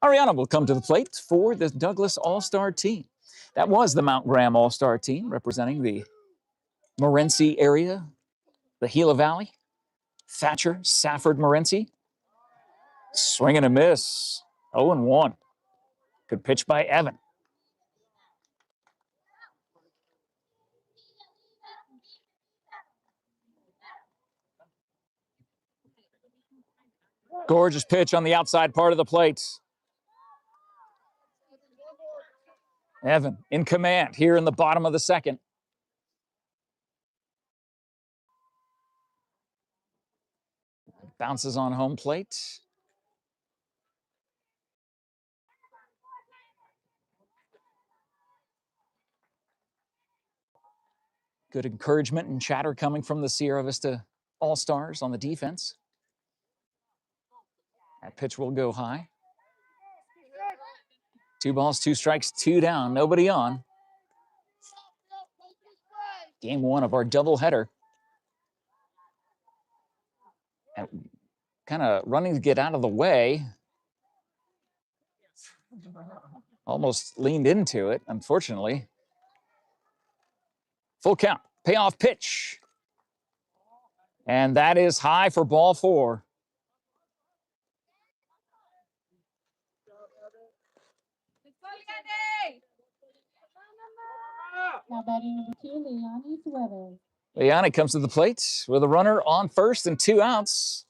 Ariana will come to the plate for the Douglas All-Star team. That was the Mount Graham All-Star team representing the Morenci area, the Gila Valley. Thatcher, Safford, Morenci. Swing and a miss. 0-1. Good pitch by Evan. Gorgeous pitch on the outside part of the plate. Evan in command here in the bottom of the second. Bounces on home plate. Good encouragement and chatter coming from the Sierra Vista All-Stars on the defense. That pitch will go high. 2 balls, 2 strikes, 2 down, nobody on. Game 1 of our doubleheader. And kind of running to get out of the way. Almost leaned into it, unfortunately. Full count, payoff pitch. And that is high for ball 4. Now batting number 2, Leonie Suarez. Leonie comes to the plate with a runner on first and 2 outs.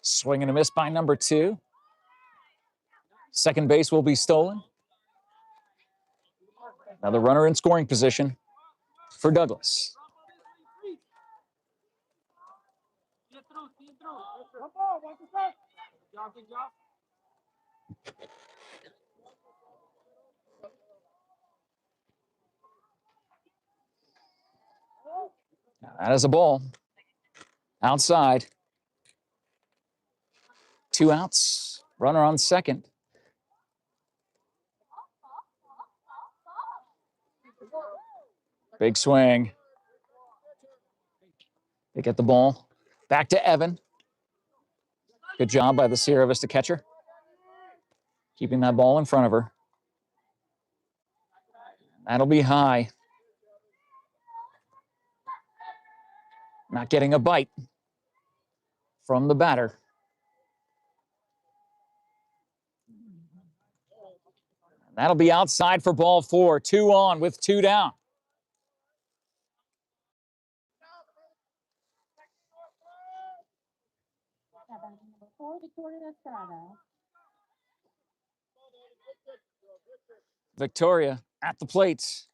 Swing and a miss by number 2. Second base will be stolen. Now the runner in scoring position for Douglas. That is a ball. Outside. 2 outs. Runner on second. Big swing. They get the ball. Back to Evan. Good job by the Sierra Vista catcher. Keeping that ball in front of her. That'll be high. Not getting a bite from the batter. That'll be outside for ball 4. 2 on with 2 down. Number 4, Victoria Estrada. Victoria at the plate.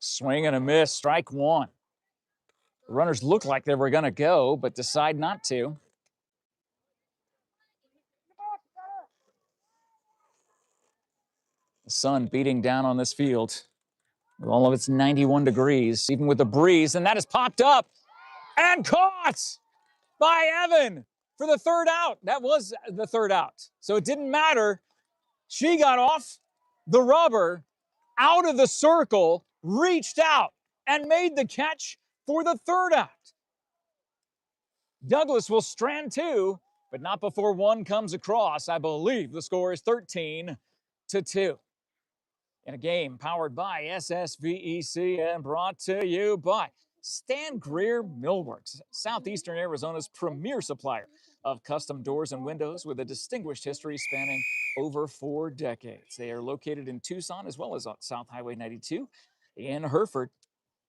Swing and a miss. Strike 1. The runners look like they were going to go, but decide not to. The sun beating down on this field with all of its 91 degrees, even with the breeze, and that is popped up and caught by Evan for the 3rd out. That was the 3rd out. So it didn't matter. She got off the rubber, out of the circle, reached out, and made the catch for the 3rd out. Douglas will strand 2, but not before 1 comes across. I believe the score is 13-2. In a game powered by SSVEC and brought to you by Stan Greer Millworks, Southeastern Arizona's premier supplier of custom doors and windows with a distinguished history spanning over 4 decades. They are located in Tucson as well as on South Highway 92 in Hereford.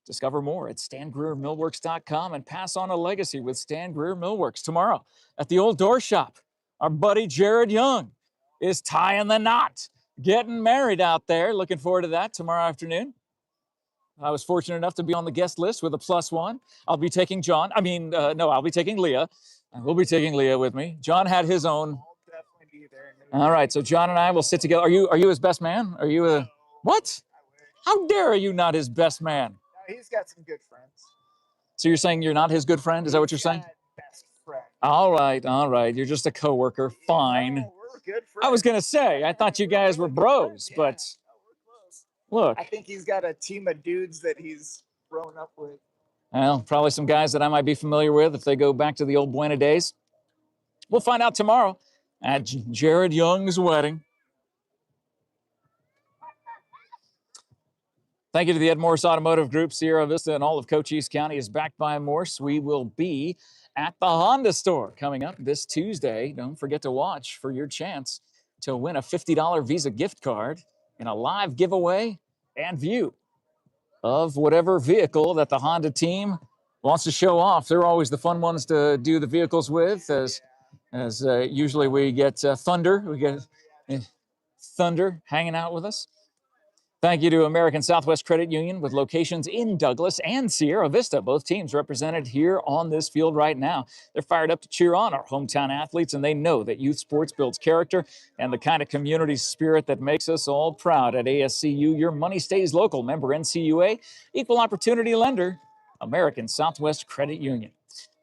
Discover more at StanGreerMillworks.com and pass on a legacy with Stan Greer Millworks. Tomorrow at the Old Door Shop, our buddy Jared Young is tying the knot, getting married out there. Looking forward to that tomorrow afternoon. I was fortunate enough to be on the guest list with a +1. I'll be taking John. I'll be taking Leah. I will be taking Leah with me. John had his own. I'll definitely be there. All right, so John and I will sit together. Are you his best man? Are you a what? How dare you not his best man? No, he's got some good friends. So you're saying you're not his good friend? Is that what you're saying? Best friend. All right. You're just a coworker. Fine. No, we're good friends. I was gonna say, I thought you guys were bros, but No, we're close. look. I think he's got a team of dudes that he's grown up with. Well, probably some guys that I might be familiar with if they go back to the old Buena days. We'll find out tomorrow at Jared Young's wedding. Thank you to the MORSE Automotive Group. Sierra Vista and all of Cochise County is backed by MORSE. We will be at the Honda store coming up this Tuesday. Don't forget to watch for your chance to win a $50 Visa gift card in a live giveaway and view of whatever vehicle that the Honda team wants to show off. They're always the fun ones to do the vehicles with, as usually we get Thunder. We get Thunder hanging out with us. Thank you to American Southwest Credit Union with locations in Douglas and Sierra Vista. Both teams represented here on this field right now. They're fired up to cheer on our hometown athletes, and they know that youth sports builds character and the kind of community spirit that makes us all proud. At ASCU, your money stays local. Member NCUA, equal opportunity lender, American Southwest Credit Union.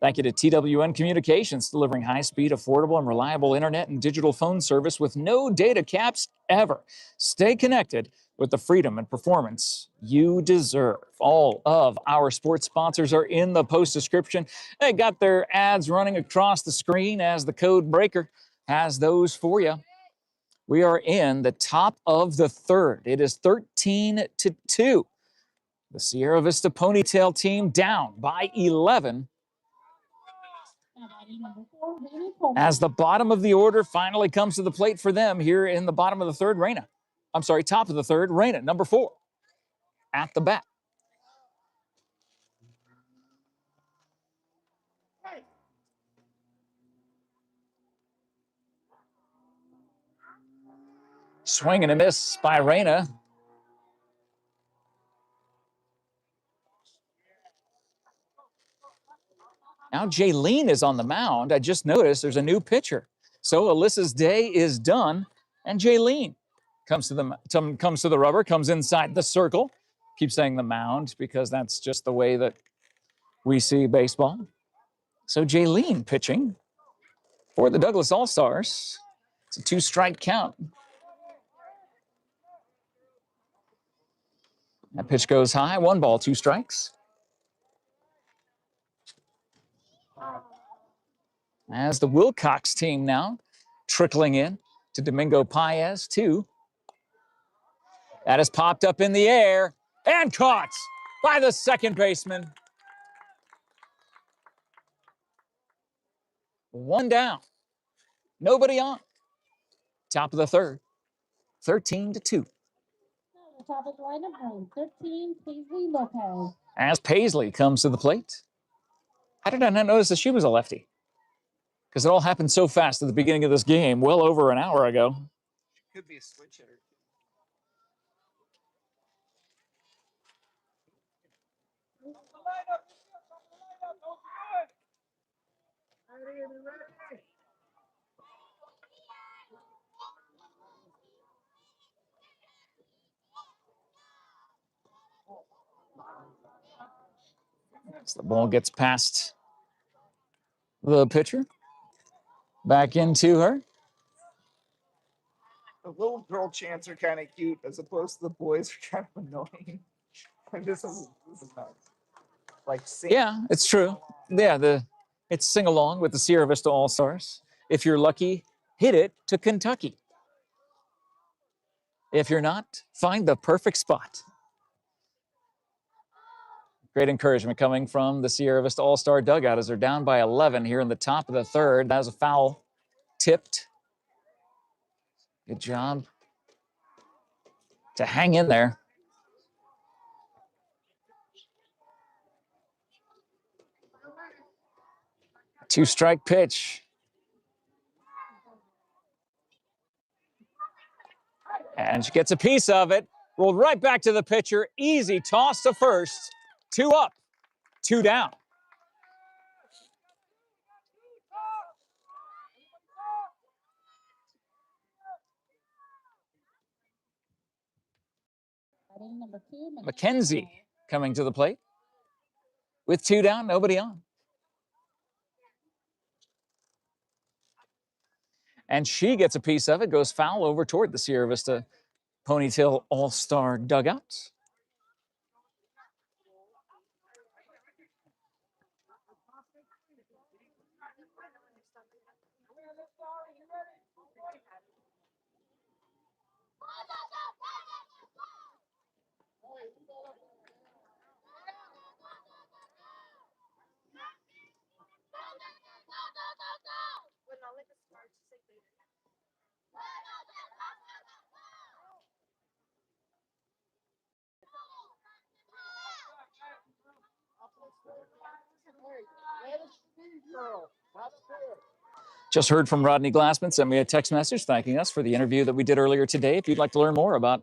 Thank you to TWN Communications, delivering high-speed, affordable, and reliable internet and digital phone service with no data caps ever. Stay connected with the freedom and performance you deserve. All of our sports sponsors are in the post description. They got their ads running across the screen as the code breaker has those for you. We are in the top of the 3rd. It is 13-2. The Sierra Vista Ponytail team down by 11. As the bottom of the order finally comes to the plate for them here in the bottom of the 3rd, top of the 3rd, Reyna, number 4, at the bat. Swing and a miss by Reyna. Now Jaylene is on the mound. I just noticed there's a new pitcher. So Alyssa's day is done, and Jaylene comes to the rubber, comes inside the circle. Keep saying the mound because that's just the way that we see baseball. So Jaylene pitching for the Douglas All-Stars. It's a 2-strike count. That pitch goes high, 1 ball, 2 strikes. As the Wilcox team now trickling in to Domingo Paez, 2. That is popped up in the air and caught by the second baseman. 1 down, nobody on. Top of the third, 13-2. The top of the lineup, number 13, Paisley Lopez. As Paisley comes to the plate. How did I not notice that she was a lefty? Because it all happened so fast at the beginning of this game, well over an hour ago. Could be a switch hitter. As the ball gets past the pitcher, back into her. The little girl chants are kind of cute, as opposed to the boys are kind of annoying. this is nice. Like sing. Yeah, it's true. Yeah, it's sing along with the Sierra Vista All-Stars. If you're lucky, hit it to Kentucky. If you're not, find the perfect spot. Great encouragement coming from the Sierra Vista All-Star dugout as they're down by 11 here in the top of the third. That was a foul tipped. Good job to hang in there. Two-strike pitch. And she gets a piece of it. Rolled right back to the pitcher. Easy toss to first. 2 up, 2 down. Number 2, Mackenzie coming to the plate. With 2 down, nobody on. And she gets a piece of it, goes foul over toward the Sierra Vista Ponytail All-Star dugout. Just heard from Rodney Glassman, sent me a text message thanking us for the interview that we did earlier today. If you'd like to learn more about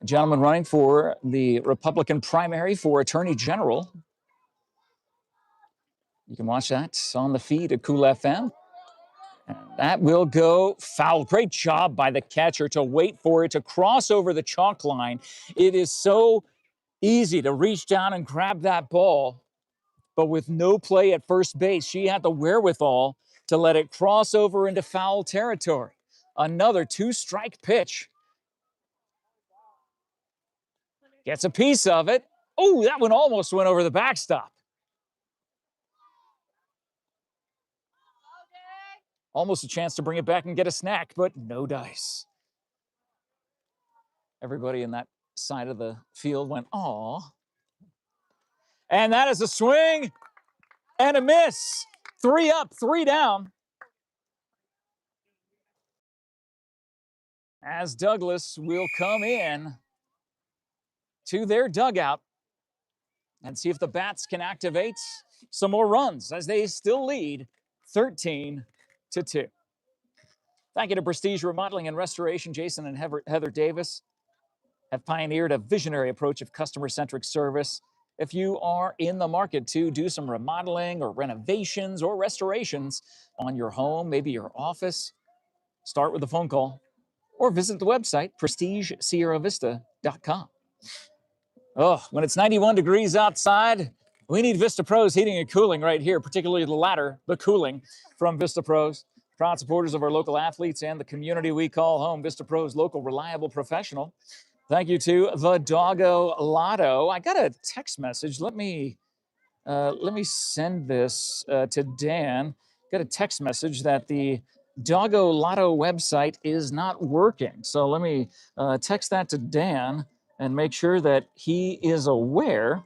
a gentleman running for the Republican primary for Attorney General, you can watch that on the feed at Cool FM. And that will go foul. Great job by the catcher to wait for it to cross over the chalk line. It is so easy to reach down and grab that ball, but with no play at first base, she had the wherewithal to let it cross over into foul territory. Another 2-strike pitch. Gets a piece of it. Oh, that one almost went over the backstop. Almost a chance to bring it back and get a snack, but no dice. Everybody in that side of the field went, aw. And that is a swing and a miss. 3 up, 3 down. As Douglas will come in to their dugout and see if the bats can activate some more runs as they still lead 13-2. Thank you to Prestige Remodeling and Restoration. Jason and Heather Davis have pioneered a visionary approach of customer-centric service if you are in the market to do some remodeling or renovations or restorations on your home, maybe your office, start with a phone call or visit the website, prestigesierravista.com. Oh, when it's 91 degrees outside, we need Vista Pros heating and cooling right here, particularly the latter, the cooling from Vista Pros. Proud supporters of our local athletes and the community we call home. Vista Pros, local, reliable, professional. Thank you to the Doggo Lotto. I got a text message. Let me send this to Dan. Got a text message that the Doggo Lotto website is not working. So let me text that to Dan and make sure that he is aware.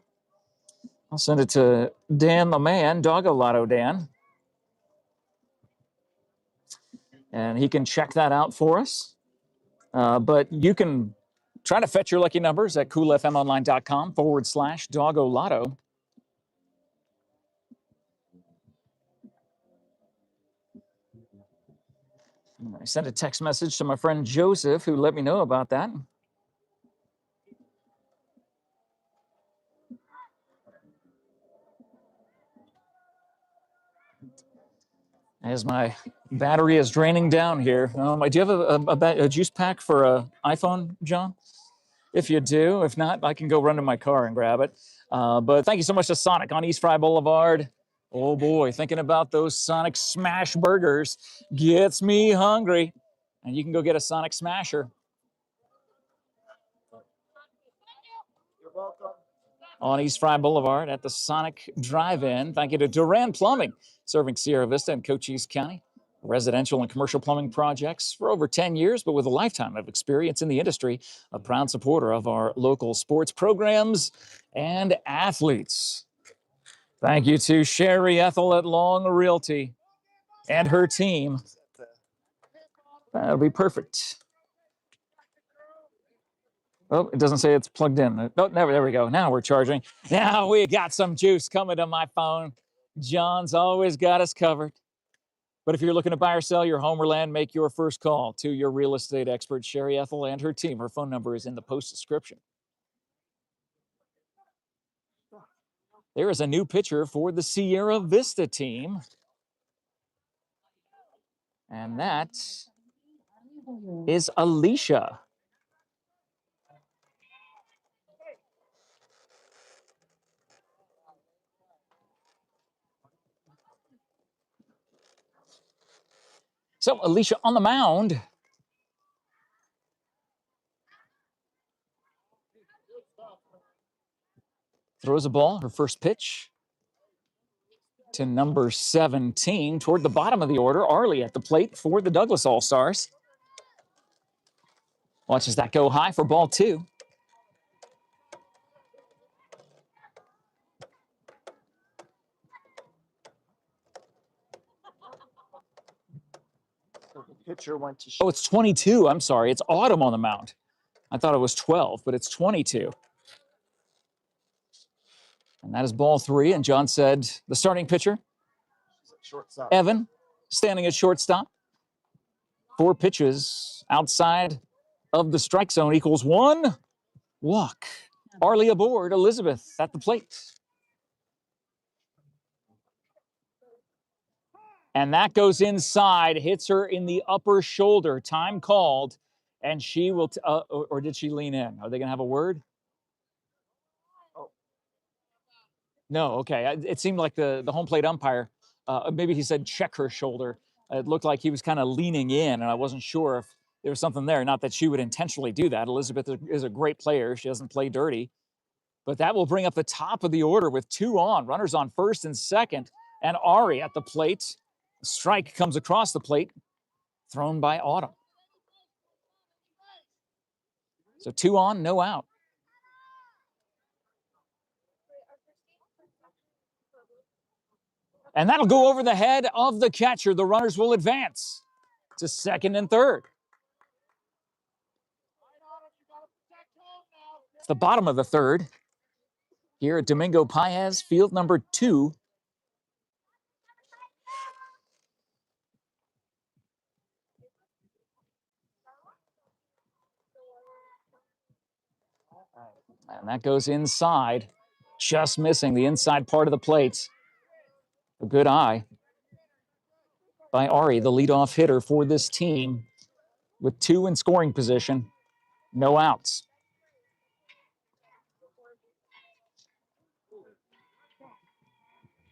I'll send it to Dan the man, Doggo Lotto Dan. And he can check that out for us. But you can try to fetch your lucky numbers at coolfmonline.com/Doggo Lotto. I sent a text message to my friend Joseph, who let me know about that. As my battery is draining down here. Do you have a juice pack for an iPhone, John? If you do. If not, I can go run to my car and grab it. But thank you so much to Sonic on East Fry Boulevard. Oh boy, thinking about those Sonic Smash burgers gets me hungry. And you can go get a Sonic Smasher. You're welcome. On East Fry Boulevard at the Sonic Drive-In. Thank you to Duran Plumbing, serving Sierra Vista and Cochise County. Residential and commercial plumbing projects for over 10 years, but with a lifetime of experience in the industry, a proud supporter of our local sports programs and athletes. Thank you to Sherry Ethel at Long Realty and her team. That'll be perfect. Oh, it doesn't say it's plugged in. Oh, there we go. Now we're charging. Now we got some juice coming to my phone. John's always got us covered. But if you're looking to buy or sell your home or land, make your first call to your real estate expert, Sherry Ethel, and her team. Her phone number is in the post description. There is a new pitcher for the Sierra Vista team. And that is Alicia. So Alicia on the mound. Throws a ball, her first pitch to number 17. Toward the bottom of the order, Arlie at the plate for the Douglas All-Stars. Watches that go high for ball 2. So the pitcher went to. Oh, it's 22. I'm sorry. It's Autumn on the mound. I thought it was 12, but it's 22. And that is ball 3. And John said the starting pitcher, Shortstop. Evan, standing at shortstop. 4 pitches outside of the strike zone equals 1 walk. Arlie aboard, Elizabeth at the plate. And that goes inside, hits her in the upper shoulder. Time called, and she will, or did she lean in? Are they going to have a word? Oh. No, okay. It seemed like the home plate umpire, maybe he said check her shoulder. It looked like he was kind of leaning in, and I wasn't sure if there was something there. Not that she would intentionally do that. Elizabeth is a great player. She doesn't play dirty. But that will bring up the top of the order with 2 on. Runners on first and second, and Ari at the plate. Strike comes across the plate, thrown by Autumn. So 2 on, no out. And that'll go over the head of the catcher. The runners will advance to second and third. It's the bottom of the third here at Domingo Paez, field number 2. And that goes inside. just missing the inside part of the plate. A good eye by Ari, the leadoff hitter for this team, with 2 in scoring position, no outs.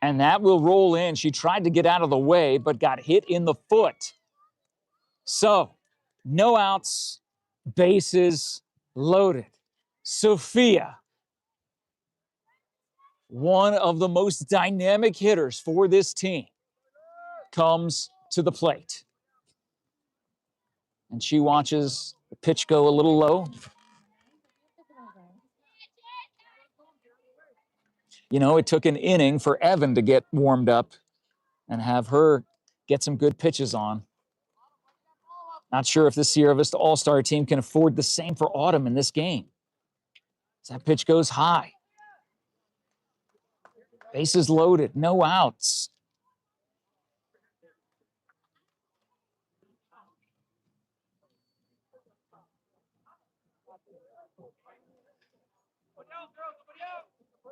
And that will roll in. She tried to get out of the way, but got hit in the foot. So, no outs, bases loaded. Sophia, one of the most dynamic hitters for this team, comes to the plate. And she watches the pitch go a little low. You know, it took an inning for Evan to get warmed up and have her get some good pitches on. Not sure if the Sierra Vista All-Star team can afford the same for Autumn in this game. As that pitch goes high. Bases loaded, no outs.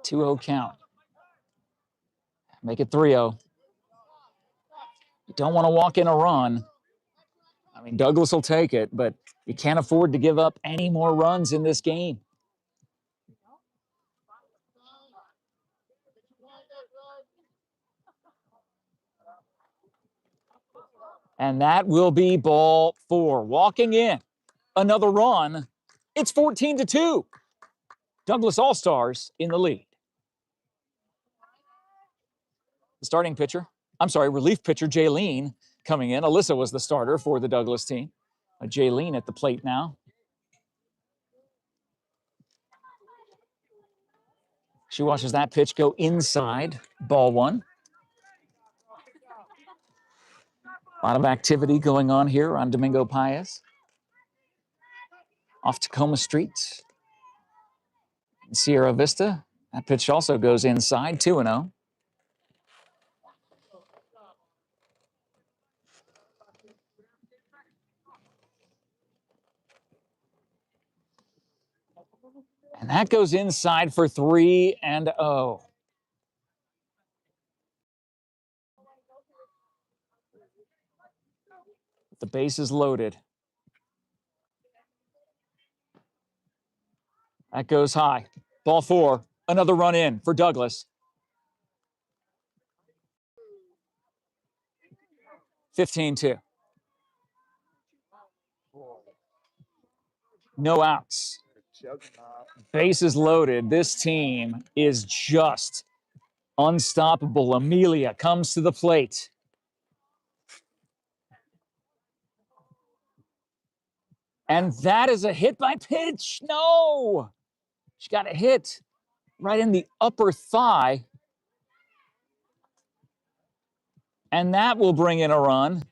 Two-0 count. Make it 3-0. You don't want to walk in a run. I mean, Douglas will take it, but you can't afford to give up any more runs in this game. And that will be ball 4. Walking in, another run. It's 14-2. Douglas All-Stars in the lead. The starting pitcher, relief pitcher, Jaylene, coming in. Alyssa was the starter for the Douglas team. Jaylene at the plate now. She watches that pitch go inside, ball 1. A lot of activity going on here on Domingo Paez. Off Tacoma Street. In Sierra Vista. That pitch also goes inside, 2-0. And that goes inside for 3-0. The base is loaded. That goes high. Ball 4. Another run in for Douglas. 15-2. No outs. Bases loaded. This team is just unstoppable. Amelia comes to the plate. And that is a hit by pitch. No! She got a hit right in the upper thigh. And that will bring in a run.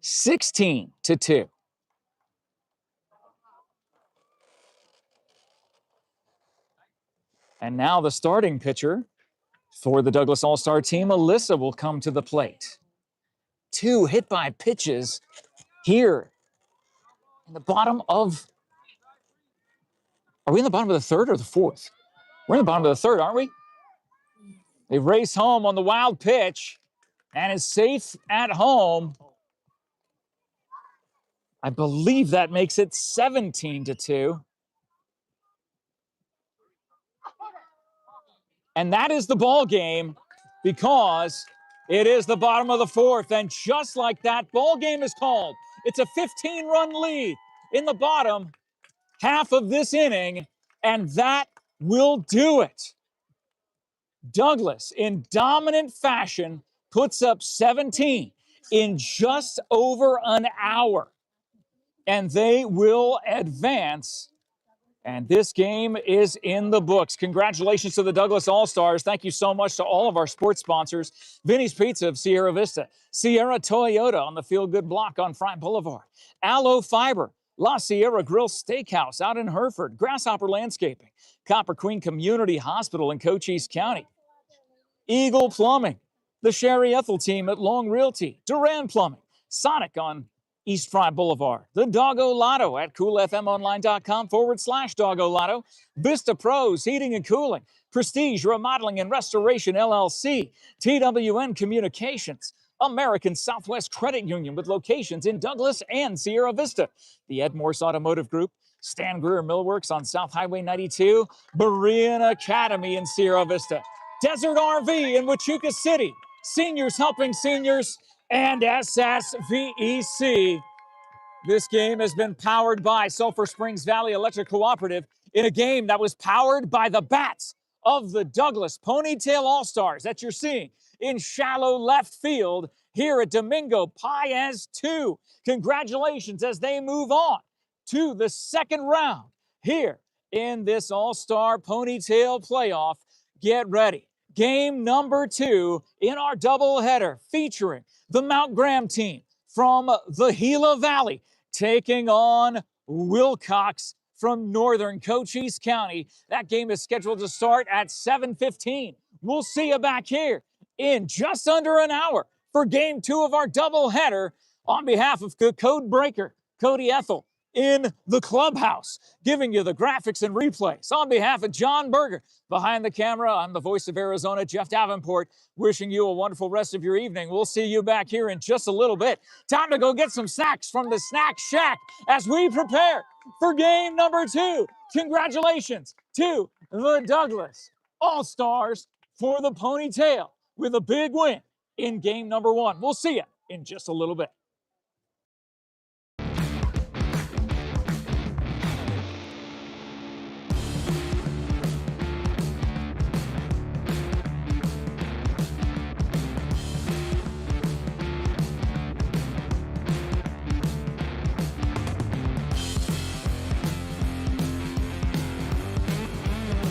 16-2. And now the starting pitcher for the Douglas All-Star team, Alyssa, will come to the plate. 2 hit by pitches here in the bottom of... Are we in the bottom of the 3rd or the 4th? We're in the bottom of the 3rd, aren't we? They race home on the wild pitch and is safe at home. I believe that makes it 17-2. And that is the ball game because it is the bottom of the 4th. And just like that, ball game is called. It's a 15-run lead in the bottom half of this inning, and that will do it. Douglas, in dominant fashion, puts up 17 in just over an hour. And they will advance. And this game is in the books. Congratulations to the Douglas All-Stars. Thank you so much to all of our sports sponsors. Vinny's Pizza of Sierra Vista. Sierra Toyota on the Feel Good Block on Fry Boulevard. Aloe Fiber. La Sierra Grill Steakhouse out in Hereford. Grasshopper Landscaping. Copper Queen Community Hospital in Cochise County. Eagle Plumbing. The Sherry Ethel team at Long Realty. Duran Plumbing. Sonic on East Fry Boulevard, the Doggo Lotto at coolfmonline.com/Doggo Lotto, Vista Pros Heating and Cooling, Prestige Remodeling and Restoration LLC, TWN Communications, American Southwest Credit Union with locations in Douglas and Sierra Vista, the MORSE Automotive Group, Stan Greer Millworks on South Highway 92, BEREAN Academy in Sierra Vista, Desert RV in Huachuca City, Seniors Helping Seniors, and SSVEC. This game has been powered by Sulphur Springs Valley Electric Cooperative in a game that was powered by the bats of the Douglas Ponytail All-Stars that you're seeing in shallow left field here at Domingo Paez 2. Congratulations as they move on to the second round here in this All-Star Ponytail playoff. Get ready. Game number 2 in our doubleheader featuring the Mount Graham team from the Gila Valley taking on Wilcox from northern Cochise County. That game is scheduled to start at 7:15. We'll see you back here in just under an hour for game 2 of our doubleheader. On behalf of the code breaker, Cody Ethel, in the clubhouse, giving you the graphics and replays. On behalf of John Berger, behind the camera, I'm the voice of Arizona, Jeff Davenport, wishing you a wonderful rest of your evening. We'll see you back here in just a little bit. Time to go get some snacks from the Snack Shack as we prepare for game number 2. Congratulations to the Douglas All-Stars for the Ponytail with a big win in game number 1. We'll see you in just a little bit.